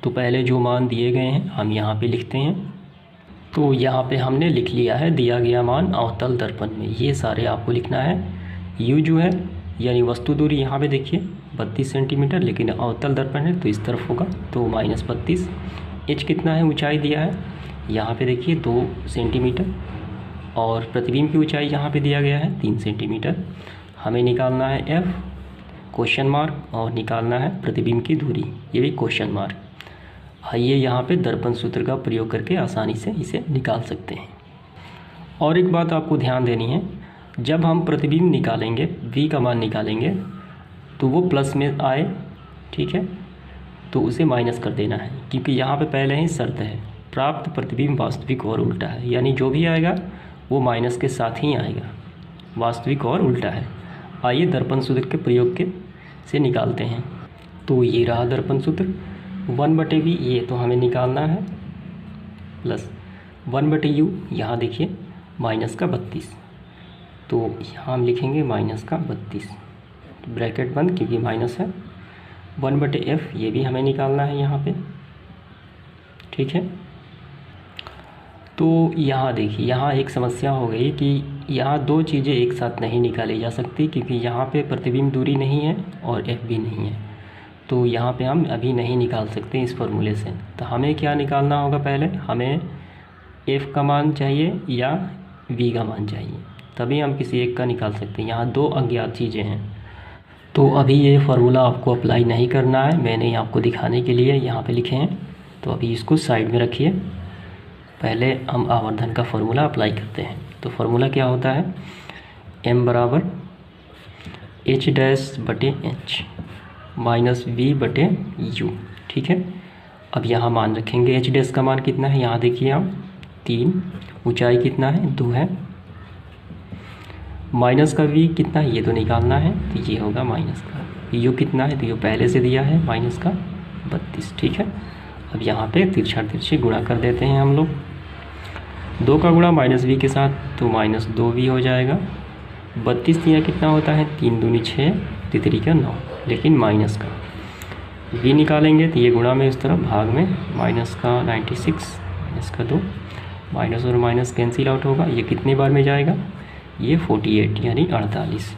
तो पहले जो मान दिए गए हैं हम यहाँ पे लिखते हैं। तो यहाँ पे हमने लिख लिया है दिया गया मान अवतल दर्पण में, ये सारे आपको लिखना है। u जो है यानी वस्तु दूरी यहाँ पे देखिए 32 सेंटीमीटर, लेकिन अवतल दर्पण है तो इस तरफ होगा तो -32। एच कितना है, ऊंचाई दिया है यहाँ पे देखिए 2 सेंटीमीटर, और प्रतिबिंब की ऊंचाई यहाँ पे दिया गया है 3 सेंटीमीटर। हमें निकालना है एफ क्वेश्चन मार्क, और निकालना है प्रतिबिंब की दूरी, ये भी क्वेश्चन मार्क। आइए यहाँ पे दर्पण सूत्र का प्रयोग करके आसानी से इसे निकाल सकते हैं। और एक बात आपको ध्यान देनी है, जब हम प्रतिबिंब निकालेंगे, v का मान निकालेंगे, तो वो प्लस में आए, ठीक है, तो उसे माइनस कर देना है, क्योंकि यहाँ पे पहले ही शर्त है प्राप्त प्रतिबिंब वास्तविक और उल्टा है, यानी जो भी आएगा वो माइनस के साथ ही आएगा, वास्तविक और उल्टा है। आइए दर्पण सूत्र के प्रयोग के से निकालते हैं। तो ये रहा दर्पण सूत्र, 1/v ये तो हमें निकालना है, प्लस 1/u, यहाँ देखिए -32, तो यहाँ हम लिखेंगे -32, ब्रैकेट बंद क्योंकि माइनस है। 1/f ये भी हमें निकालना है यहाँ पे, ठीक है। तो यहाँ देखिए, यहाँ एक समस्या हो गई कि यहाँ दो चीज़ें एक साथ नहीं निकाली जा सकती, क्योंकि यहाँ पे प्रतिबिंब दूरी नहीं है और f भी नहीं है, तो यहाँ पे हम अभी नहीं निकाल सकते इस फॉर्मूले से। तो हमें क्या निकालना होगा, पहले हमें f का मान चाहिए या v का मान चाहिए, तभी हम किसी एक का निकाल सकते हैं। यहाँ दो अज्ञात चीज़ें हैं, तो अभी ये फार्मूला आपको अप्लाई नहीं करना है, मैंने आपको दिखाने के लिए यहाँ पे लिखे हैं, तो अभी इसको साइड में रखिए। पहले हम आवर्धन का फार्मूला अप्लाई करते हैं। तो फार्मूला क्या होता है, m बराबर h'/h -v/u, ठीक है। अब यहाँ मान रखेंगे, h' का मान कितना है, यहाँ देखिए आप 3, ऊंचाई कितना है 2 है, माइनस का v कितना है ये तो निकालना है, तो ये होगा माइनस का u कितना है, तो ये पहले से दिया है -32, ठीक है। अब यहाँ पे तिरछा तिरछे गुणा कर देते हैं हम लोग, 2 का गुणा -v के साथ तो -2v हो जाएगा। 32 तिया कितना होता है, 3 दूनी 6, तितरी का 9, लेकिन माइनस का v निकालेंगे तो ये गुणा में इस तरफ, भाग में -96, -2, माइनस और माइनस कैंसिल आउट होगा, ये कितने बार में जाएगा, ये 48 यानी 48,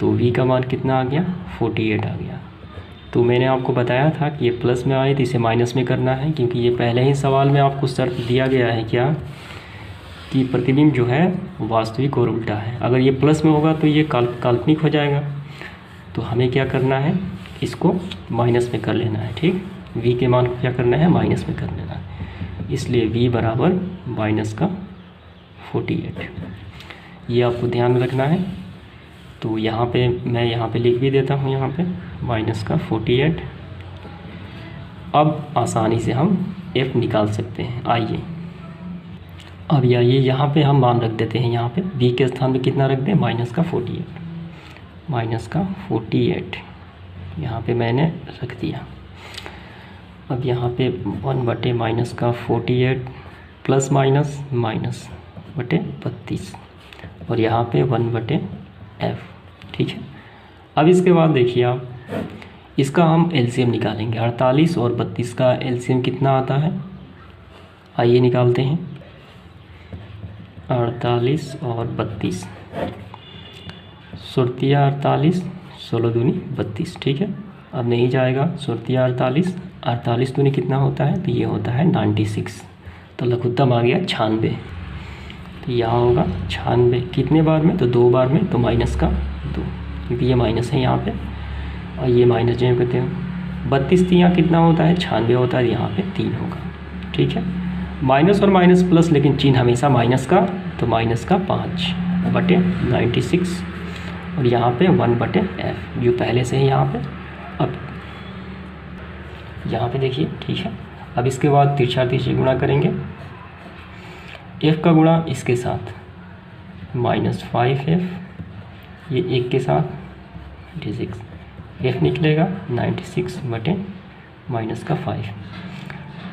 तो v का मान कितना आ गया, 48 आ गया। तो मैंने आपको बताया था कि ये प्लस में आए तो इसे माइनस में करना है, क्योंकि ये पहले ही सवाल में आपको शर्त दिया गया है क्या, कि प्रतिबिंब जो है वास्तविक और उल्टा है। अगर ये प्लस में होगा तो ये काल्पनिक हो जाएगा, तो हमें क्या करना है, इसको माइनस में कर लेना है, ठीक। v के मान को क्या करना है, माइनस में कर लेना है, इसलिए v बराबर -48, ये आपको ध्यान में रखना है। तो यहाँ पे मैं यहाँ पे लिख भी देता हूँ, यहाँ पे -48। अब आसानी से हम f निकाल सकते हैं। आइए अब आइए यहाँ पे हम मान रख देते हैं, यहाँ पे v के स्थान में कितना रख दें, -48 यहाँ पे मैंने रख दिया। अब यहाँ पे 1/-48 प्लस -32 और यहाँ पे 1/f, ठीक है। अब इसके बाद देखिए आप, इसका हम एलसीएम निकालेंगे। 48 और 32 का एलसीएम कितना आता है, आइए निकालते हैं। 48 और 32, 48, 16 दूनी 32, ठीक है। अब नहीं जाएगा 48 दूनी कितना होता है, तो ये होता है 96, तो लघुत्तम आ गया 96, तो यहाँ होगा 96 कितने बार में, तो 2 बार में, तो -2, क्योंकि ये माइनस है यहाँ पे और ये माइनस जो कहते हैं। 32 यहाँ कितना होता है, 96 होता है, यहाँ पे 3 होगा, ठीक है। माइनस और माइनस प्लस, लेकिन चिन्ह हमेशा माइनस का, तो -5/96 और यहाँ पे 1/f जो पहले से है यहाँ पे। अब यहाँ पे देखिए, ठीक है। अब इसके बाद तिरछा तिरछी गुणा करेंगे, f का गुणा इसके साथ -5f, ये 1 के साथ 96, f निकलेगा 96/-5,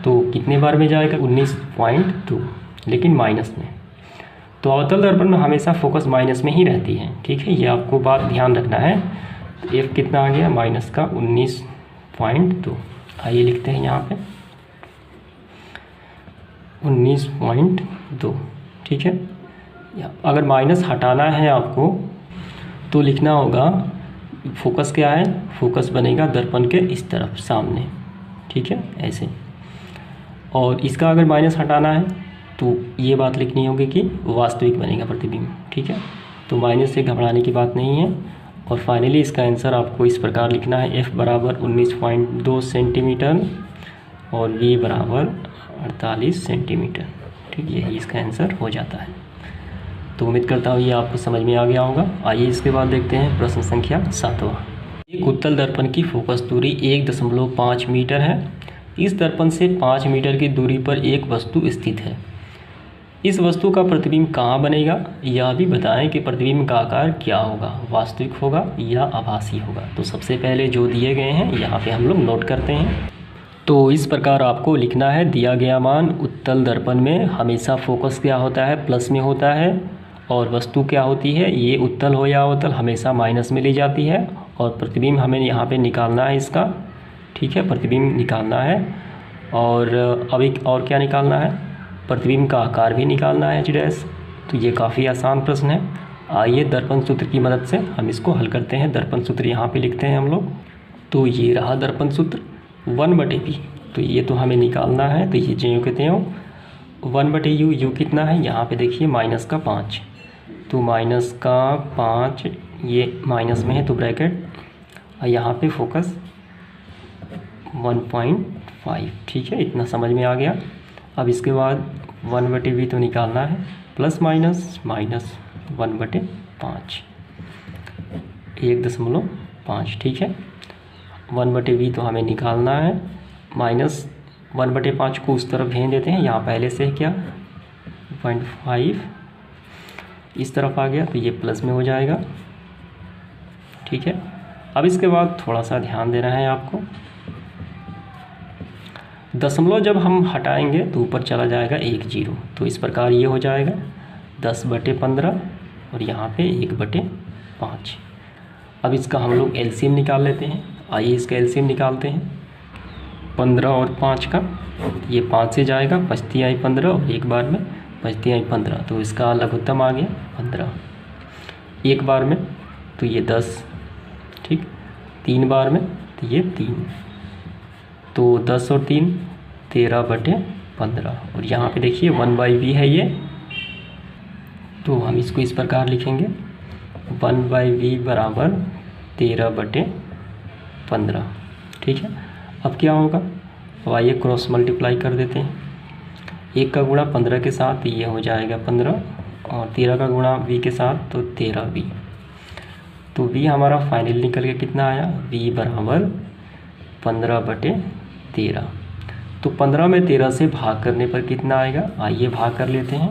तो कितने बार में जाएगा, 19.2, लेकिन माइनस में। तो अवतल दर्पण में हमेशा फोकस माइनस में ही रहती है, ठीक है, ये आपको बात ध्यान रखना है। तो f कितना आ गया, -19.2, आइए लिखते हैं यहाँ पे 19.2, ठीक है। अगर माइनस हटाना है आपको तो लिखना होगा फोकस क्या है, फोकस बनेगा दर्पण के इस तरफ सामने, ठीक है, ऐसे। और इसका अगर माइनस हटाना है तो ये बात लिखनी होगी कि वास्तविक बनेगा प्रतिबिंब, ठीक है। तो माइनस से घबराने की बात नहीं है। और फाइनली इसका आंसर आपको इस प्रकार लिखना है, F बराबर 19.2 सेंटीमीटर और V बराबर 48 सेंटीमीटर, ठीक, यही इसका आंसर हो जाता है। तो उम्मीद करता हूँ ये आपको समझ में आ गया होगा। आइए इसके बाद देखते हैं प्रश्न संख्या 7वां। एक उत्तल दर्पण की फोकस दूरी 1.5 मीटर है। इस दर्पण से 5 मीटर की दूरी पर एक वस्तु स्थित है। इस वस्तु का प्रतिबिंब कहाँ बनेगा, यह भी बताएं कि प्रतिबिंब का आकार क्या होगा, वास्तविक होगा या आभासी होगा। तो सबसे पहले जो दिए गए हैं यहाँ पे हम लोग नोट करते हैं। तो इस प्रकार आपको लिखना है, दिया गया मान उत्तल दर्पण में हमेशा फोकस क्या होता है, प्लस में होता है, और वस्तु क्या होती है, ये उत्तल हो या अवतल, हमेशा माइनस में ली जाती है। और प्रतिबिंब हमें यहाँ पे निकालना है इसका, ठीक है, प्रतिबिंब निकालना है। और अब एक और क्या निकालना है, प्रतिबिंब का आकार भी निकालना है, h'। तो ये काफ़ी आसान प्रश्न है। आइए दर्पण सूत्र की मदद से हम इसको हल करते हैं। दर्पण सूत्र यहाँ पे लिखते हैं हम लोग। तो ये रहा दर्पण सूत्र 1/v। तो ये तो हमें निकालना है, तो ये जो कहते हैं 1/u। यू कितना है, यहाँ पे देखिए माइनस का 5। तो माइनस का 5, ये माइनस में है तो ब्रैकेट, और यहाँ पे फोकस 1.5, ठीक है, इतना समझ में आ गया। अब इसके बाद 1/v तो निकालना है, प्लस माइनस माइनस 1/5, 1.5, ठीक है। 1/v तो हमें निकालना है, माइनस 1/5 को उस तरफ भेज देते हैं, यहाँ पहले से क्या 0.5 इस तरफ आ गया, तो ये प्लस में हो जाएगा, ठीक है। अब इसके बाद थोड़ा सा ध्यान देना है आपको, दशमलव जब हम हटाएंगे तो ऊपर चला जाएगा 1 0। तो इस प्रकार ये हो जाएगा 10/15 और यहाँ पे 1/5। अब इसका हम लोग एलसीएम निकाल लेते हैं। आइए इसका एलसीएम निकालते हैं। 15 और 5 का, ये 5 से जाएगा, 5 आई 15 और एक बार में 5 आई 15, तो इसका लघुत्तम आ गया 15। एक बार में तो ये 10, ठीक, 3 बार में तो ये 3, तो 10 और 3 13/15। और यहाँ पे देखिए 1/v है ये, तो हम इसको इस प्रकार लिखेंगे 1/v बराबर 13/15, ठीक है। अब क्या होगा, अब आइए क्रॉस मल्टीप्लाई कर देते हैं। 1 का गुणा 15 के साथ ये हो जाएगा 15, और 13 का गुणा v के साथ तो 13v। तो v हमारा फाइनल निकल के कितना आया, v बराबर 15/13। तो 15 में 13 से भाग करने पर कितना आएगा, आइए भाग कर लेते हैं।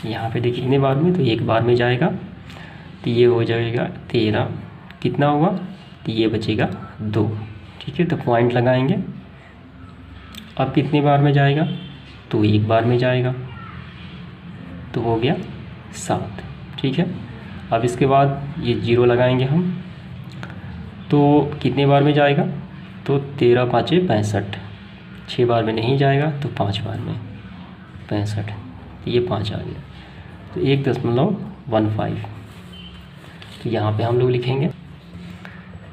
यहाँ पे देखिए कितने बार में, तो एक बार में जाएगा, तो ये हो जाएगा 13, कितना हुआ, तो ये बचेगा 2, ठीक है। तो पॉइंट लगाएंगे। अब कितने बार में जाएगा, तो एक बार में जाएगा, तो हो गया 7, ठीक है। अब इसके बाद ये 0 लगाएंगे हम, तो कितने बार में जाएगा, तो 13 × 5 = 65। 6 बार में नहीं जाएगा, तो 5 बार में 65, तो ये 5 आ गया, तो 1.15। तो यहाँ पे हम लोग लिखेंगे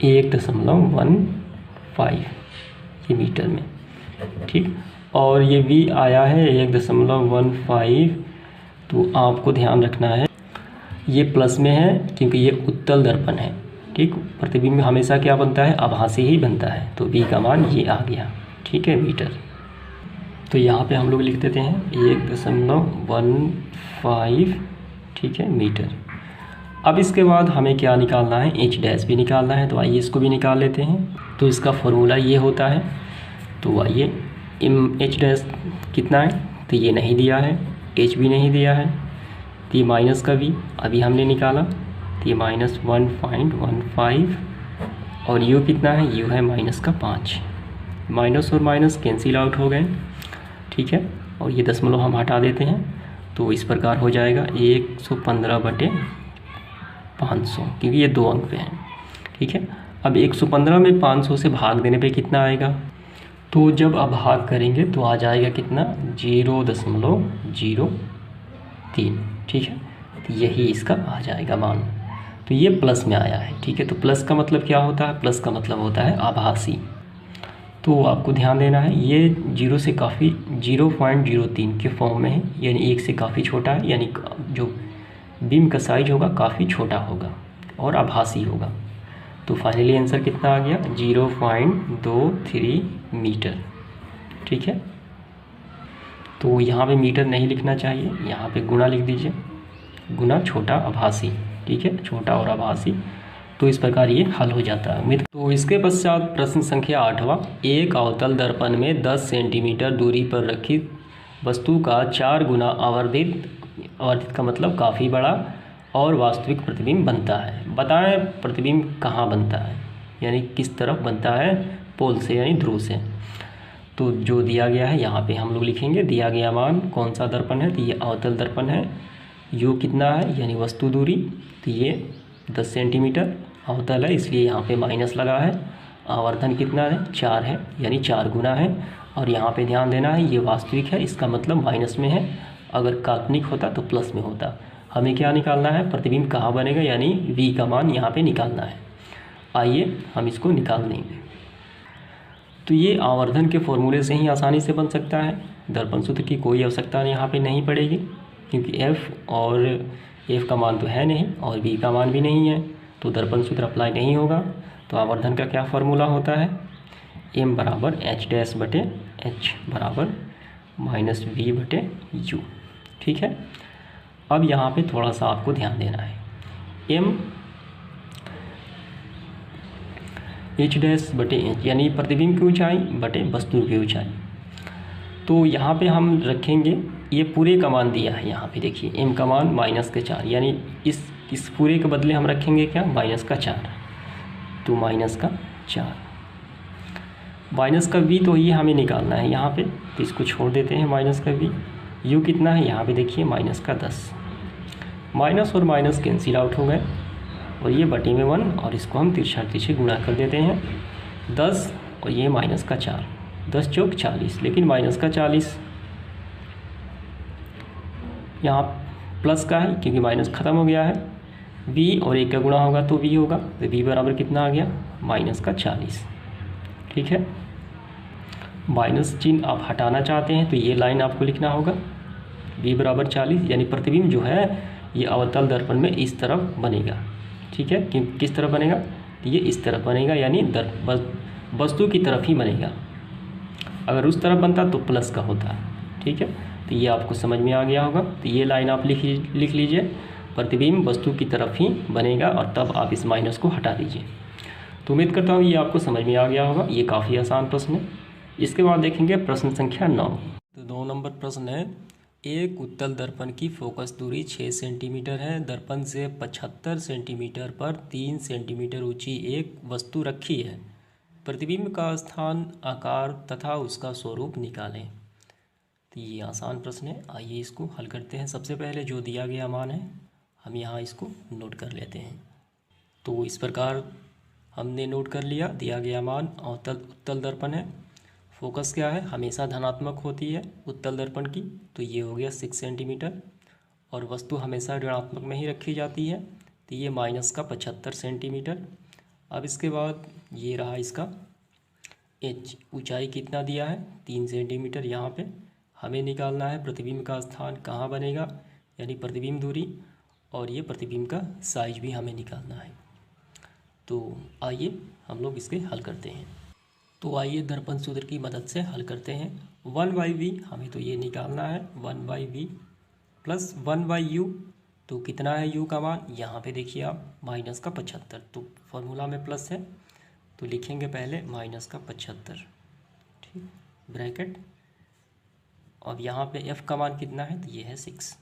1.15 ये मीटर में, ठीक। और ये v आया है 1.15, तो आपको ध्यान रखना है ये प्लस में है क्योंकि ये उत्तल दर्पण है, ठीक। प्रतिबिंब हमेशा क्या बनता है, आभासी ही बनता है, तो v का मान ये आ गया, ठीक है, मीटर। तो यहाँ पे हम लोग लिख देते हैं 1.15, ठीक है, मीटर। अब इसके बाद हमें क्या निकालना है, h' भी निकालना है, तो आइए इसको भी निकाल लेते हैं। तो इसका फॉर्मूला ये होता है, तो आइए h' कितना है, तो ये नहीं दिया है, h भी नहीं दिया है, तो ये माइनस का v अभी हमने निकाला, तो ये -1.15। और u कितना है, u है -5। माइनस और माइनस कैंसिल आउट हो गए, ठीक है। और ये दशमलव हम हटा देते हैं, तो इस प्रकार हो जाएगा 115/500, क्योंकि ये 2 अंक पे हैं, ठीक है। अब 115 में 500 से भाग देने पे कितना आएगा, तो जब आप भाग करेंगे तो आ जाएगा कितना, 0.03, ठीक है। तो यही इसका आ जाएगा मान। तो ये प्लस में आया है, ठीक है। तो प्लस का मतलब क्या होता है? प्लस का मतलब होता है आभासी। तो आपको ध्यान देना है, ये 0 से काफ़ी 0.03 के फॉर्म में है, यानी 1 से काफ़ी छोटा है, यानी जो बीम का साइज होगा काफ़ी छोटा होगा और आभासी होगा। तो फाइनली आंसर कितना आ गया? 0.23 मीटर, ठीक है। तो यहाँ पे मीटर नहीं लिखना चाहिए, यहाँ पे गुना लिख दीजिए, गुना छोटा आभासी, ठीक है, छोटा और आभासी। तो इस प्रकार ये हल हो जाता है। तो इसके पश्चात प्रश्न संख्या 8वां, एक अवतल दर्पण में 10 सेंटीमीटर दूरी पर रखी वस्तु का 4 गुना आवर्धित का मतलब काफ़ी बड़ा और वास्तविक प्रतिबिंब बनता है। बताएं प्रतिबिंब कहाँ बनता है, यानी किस तरफ बनता है? पोल से, यानी ध्रुव से। तो जो दिया गया है यहाँ पे हम लोग लिखेंगे, दिया गया मान कौन सा दर्पण है? तो ये अवतल दर्पण है। यू कितना है, यानी वस्तु दूरी, तो ये 10 सेंटीमीटर अवतल है, इसलिए यहाँ पे माइनस लगा है। आवर्धन कितना है? 4 है, यानी 4 गुना है। और यहाँ पे ध्यान देना है, ये वास्तविक है, इसका मतलब माइनस में है। अगर काल्पनिक होता तो प्लस में होता। हमें क्या निकालना है? प्रतिबिंब कहाँ बनेगा, यानी v का मान यहाँ पे निकालना है। आइए हम इसको निकाल देंगे। तो ये आवर्धन के फॉर्मूले से ही आसानी से बन सकता है। दर्पण सूत्र की कोई आवश्यकता यहाँ पे नहीं पड़ेगी, क्योंकि f का मान तो है नहीं और v का मान भी नहीं है, तो दर्पण सूत्र अप्लाई नहीं होगा। तो आवर्धन का क्या फार्मूला होता है? m बराबर h' बटे h बराबर माइनस v बटे u, ठीक है। अब यहाँ पे थोड़ा सा आपको ध्यान देना है, m h' बटे h यानी प्रतिबिंब की ऊंचाई बटे वस्तु की ऊंचाई। तो यहाँ पे हम रखेंगे, ये पूरे का मान दिया है, यहाँ पे देखिए m का मान -4, यानी इस पूरे के बदले हम रखेंगे क्या? -4। तो -4 माइनस का v, तो ये हमें निकालना है यहाँ पे, तो इसको छोड़ देते हैं माइनस का v। u कितना है? यहाँ पे देखिए -10। माइनस और माइनस कैंसिल आउट हो गए और ये बटे में 1, और इसको हम तिरछे गुणा कर देते हैं 10 और ये -4, 10 चौक 40, लेकिन -40 यहाँ प्लस का है क्योंकि माइनस ख़त्म हो गया है। v और 1 का गुणा होगा तो v होगा, तो v बराबर कितना आ गया? -40, ठीक है। माइनस चिन्ह आप हटाना चाहते हैं तो ये लाइन आपको लिखना होगा, v बराबर 40, यानी प्रतिबिंब जो है ये अवतल दर्पण में इस तरफ बनेगा, ठीक है। किस तरफ बनेगा? ये इस तरफ बनेगा, यानी वस्तु की तरफ ही बनेगा। अगर उस तरफ बनता तो प्लस का होता, ठीक है। तो ये आपको समझ में आ गया होगा। तो ये लाइन आप लिख लीजिए, प्रतिबिंब वस्तु की तरफ ही बनेगा, और तब आप इस माइनस को हटा दीजिए। तो उम्मीद करता हूँ ये आपको समझ में आ गया होगा। ये काफ़ी आसान प्रश्न है। इसके बाद देखेंगे प्रश्न संख्या 9। तो 2 नंबर प्रश्न है, एक उत्तल दर्पण की फोकस दूरी 6 सेंटीमीटर है। दर्पण से 75 सेंटीमीटर पर 3 सेंटीमीटर ऊंची एक वस्तु रखी है। प्रतिबिंब का स्थान, आकार तथा उसका स्वरूप निकालें। तो ये आसान प्रश्न है, आइए इसको हल करते हैं। सबसे पहले जो दिया गया मान है हम यहाँ इसको नोट कर लेते हैं। तो इस प्रकार हमने नोट कर लिया, दिया गया मान उत्तल दर्पण है। फोकस क्या है? हमेशा धनात्मक होती है उत्तल दर्पण की, तो ये हो गया 6 सेंटीमीटर, और वस्तु हमेशा ऋणात्मक में ही रखी जाती है, तो ये -75 सेंटीमीटर। अब इसके बाद ये रहा इसका h, ऊंचाई कितना दिया है? 3 सेंटीमीटर। यहाँ पे हमें निकालना है प्रतिबिंब का स्थान कहाँ बनेगा, यानी प्रतिबिंब दूरी, और ये प्रतिबिंब का साइज भी हमें निकालना है। तो आइए हम लोग इसके हल करते हैं। तो आइए दर्पण सूत्र की मदद से हल करते हैं। 1/v हमें तो ये निकालना है, 1/v प्लस 1/u, तो कितना है u का मान? यहाँ पे देखिए आप -75, तो फॉर्मूला में प्लस है तो लिखेंगे पहले -75, ठीक, ब्रैकेट। अब यहाँ पे f का मान कितना है? तो ये है 6,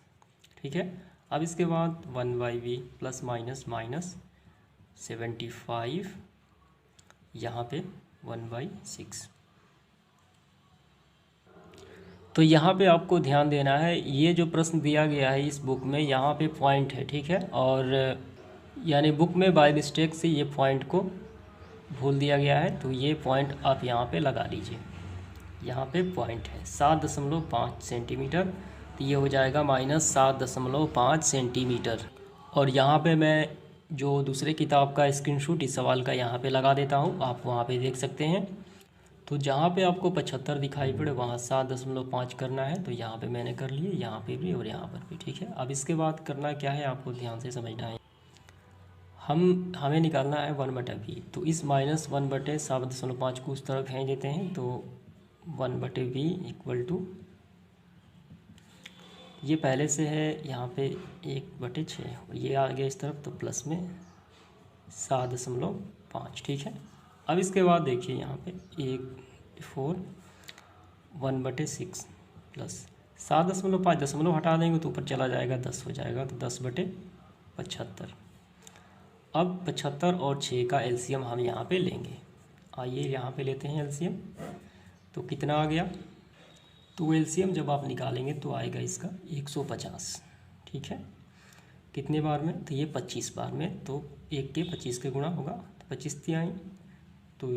ठीक है। अब इसके बाद 1/v प्लस माइनस 75, यहाँ पे 1/6। तो यहाँ पे आपको ध्यान देना है, ये जो प्रश्न दिया गया है इस बुक में, यहाँ पे पॉइंट है, ठीक है, और यानी बुक में बाय मिस्टेक से ये पॉइंट को भूल दिया गया है, तो ये पॉइंट आप यहाँ पे लगा लीजिए। यहाँ पे पॉइंट है 7.5 सेंटीमीटर, तो ये हो जाएगा -7.5 सेंटीमीटर। और यहाँ पे मैं जो दूसरे किताब का स्क्रीनशॉट इस सवाल का यहाँ पे लगा देता हूँ, आप वहाँ पे देख सकते हैं। तो जहाँ पे आपको 75 दिखाई पड़े वहाँ 7.5 करना है, तो यहाँ पे मैंने कर लिए, यहाँ पे भी और यहाँ पर भी, ठीक है। अब इसके बाद करना क्या है, आपको ध्यान से समझना है। हमें निकालना है 1/v, तो इस -1/7.5 को उस तरफ खींच देते हैं, तो 1/v इक्वल टू, ये पहले से है यहाँ पे 1/6 और ये आ गया इस तरफ, तो प्लस में 7.5, ठीक है। अब इसके बाद देखिए यहाँ पे 1/6 प्लस 7.5, दशमलव हटा देंगे तो ऊपर चला जाएगा 10 हो जाएगा, तो 10/75। अब 75 और 6 का एलसीएम हम यहाँ पे लेंगे। आइए यहाँ पे लेते हैं एलसीएम, तो कितना आ गया, तो एलसीएम जब आप निकालेंगे तो आएगा इसका 150, ठीक है। कितने बार में, तो ये 25 बार में, तो 1 के 25 के गुणा होगा, तो 25 आई, तो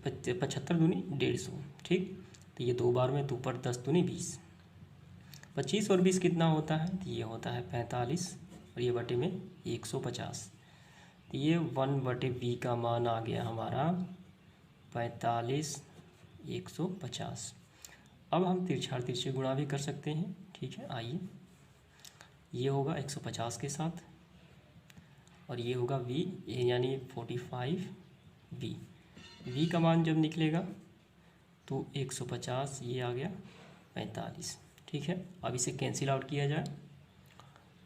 75 दूनी 150, ठीक। तो ये 2 बार में, तो ऊपर 10 दूनी 20, 25 और 20 कितना होता है, तो ये होता है 45 और ये बटे में 150। तो ये 1/v का मान आ गया हमारा 45 150। अब हम तिरछा तिरछे गुणा भी कर सकते हैं, ठीक है। आइए, ये होगा 150 के साथ और ये होगा v, यानी 45v। v का मान जब निकलेगा तो 150, ये आ गया 45, ठीक है। अब इसे कैंसिल आउट किया जाए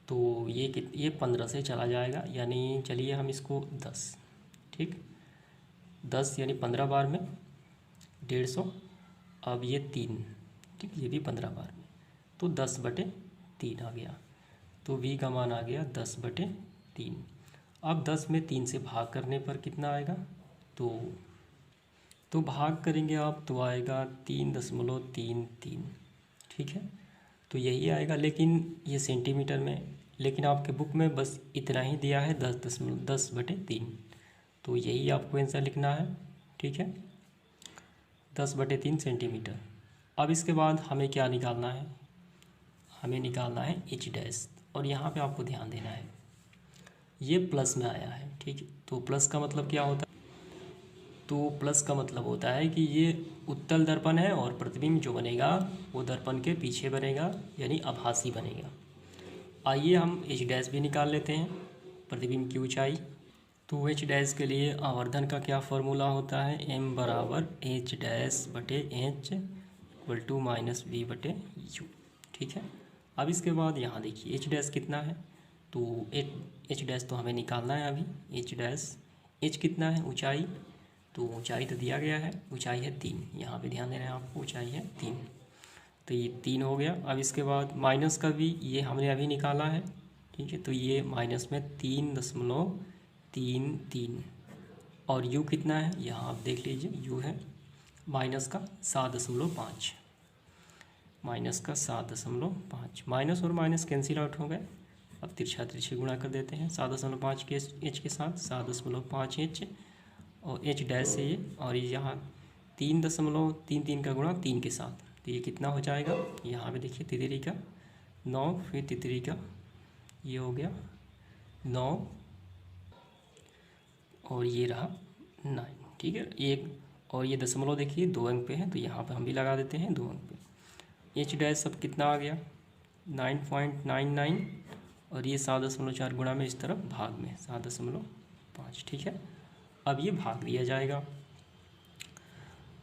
तो ये 15 से चला जाएगा, यानी चलिए हम इसको 10, ठीक, 10 यानी 15 बार में 150। अब ये 3, ठीक, ये भी 15 बार में, तो 10/3 आ गया, तो v का मान आ गया 10/3। अब 10 में 3 से भाग करने पर कितना आएगा, तो भाग करेंगे आप तो आएगा 3.33, ठीक है। तो यही आएगा, लेकिन ये सेंटीमीटर में, लेकिन आपके बुक में बस इतना ही दिया है 10/3, तो यही आपको आंसर लिखना है, ठीक है, 10/3 सेंटीमीटर। अब इसके बाद हमें क्या निकालना है, हमें निकालना है h', और यहाँ पे आपको ध्यान देना है, ये प्लस में आया है, ठीक है। तो प्लस का मतलब क्या होता है, तो प्लस का मतलब होता है कि ये उत्तल दर्पण है और प्रतिबिंब जो बनेगा वो दर्पण के पीछे बनेगा, यानी आभासी बनेगा। आइए हम h' भी निकाल लेते हैं, प्रतिबिंब की ऊंचाई। तो h' के लिए आवर्धन का क्या फॉर्मूला होता है, m बराबर h'/h इक्वल टू -v/u, ठीक है। अब इसके बाद यहाँ देखिए h' कितना है, तो h' तो हमें निकालना है अभी, h' कितना है, ऊंचाई, तो ऊंचाई तो दिया गया है, ऊंचाई है 3, यहाँ पे ध्यान देना है आपको, ऊंचाई है 3, तो ये 3 हो गया। अब इसके बाद माइनस का भी ये हमने अभी निकाला है, ठीक है, तो ये माइनस में 3.33, और u कितना है, यहाँ आप देख लीजिए, u है माइनस का 7.5, माइनस का 7.5, माइनस और माइनस कैंसिल आउट हो गए। अब तिरछा तिरछी गुणा कर देते हैं 7.5 के h के साथ, 7.5h और h' से ये, और यहाँ 3.33 का गुणा 3 के साथ, तो ये कितना हो जाएगा, यहाँ पे देखिए तितरी का 9, फिर तितरी का ये हो गया 9 और ये रहा 9, ठीक है। एक और ये दशमलव देखिए 2 अंक पे है, तो यहाँ पे हम भी लगा देते हैं 2 अंक पे। h' सब कितना आ गया 9.99, और ये 7.4 गुणा में इस तरफ भाग में 7.5, ठीक है। अब ये भाग दिया जाएगा,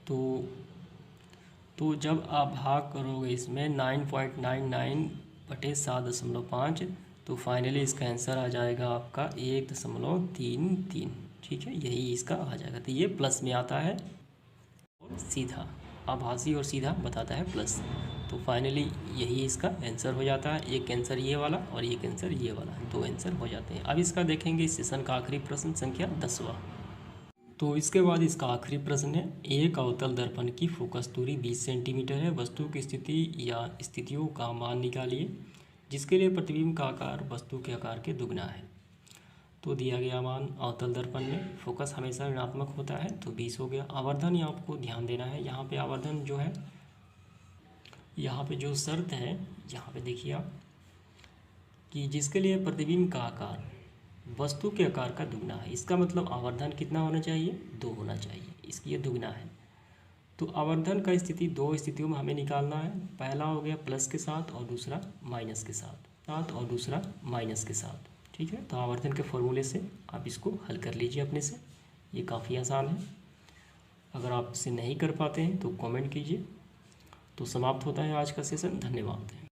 तो जब आप भाग करोगे इसमें 9.99/7.5, तो फाइनली इसका आंसर आ जाएगा आपका 1.33, ठीक है, यही इसका आ जाएगा। तो ये प्लस में आता है और सीधा, आभासी और सीधा बताता है प्लस, तो फाइनली यही इसका आंसर हो जाता है। एक आंसर ये वाला और एक आंसर ये वाला, 2 आंसर हो जाते हैं। अब इसका देखेंगे इस सेशन का आखिरी प्रश्न, संख्या 10वां। तो इसके बाद इसका आखिरी प्रश्न है, एक अवतल दर्पण की फोकस दूरी 20 सेंटीमीटर है, वस्तु की स्थिति या स्थितियों का मान निकालिए जिसके लिए प्रतिबिंब का आकार वस्तु के आकार के दुगना है। तो दिया गया मान अवतल दर्पण में फोकस हमेशा ऋणात्मक होता है, तो 20 हो गया। आवर्धन यहाँ आपको ध्यान देना है, यहाँ पे आवर्धन जो है, यहाँ पे जो शर्त है, यहाँ पे देखिए आप कि जिसके लिए प्रतिबिंब का आकार वस्तु के आकार का दुगना है। इसका मतलब आवर्धन कितना होना चाहिए, 2 होना चाहिए, इसकी ये दुगना है। तो आवर्धन का स्थिति 2 स्थितियों में हमें निकालना है। पहला हो गया प्लस के साथ और दूसरा माइनस के साथ और दूसरा माइनस के साथ। ठीक है, तो आवर्धन के फॉर्मूले से आप इसको हल कर लीजिए अपने से, ये काफ़ी आसान है। अगर आप इसे नहीं कर पाते हैं तो कमेंट कीजिए। तो समाप्त होता है आज का सेशन। धन्यवाद।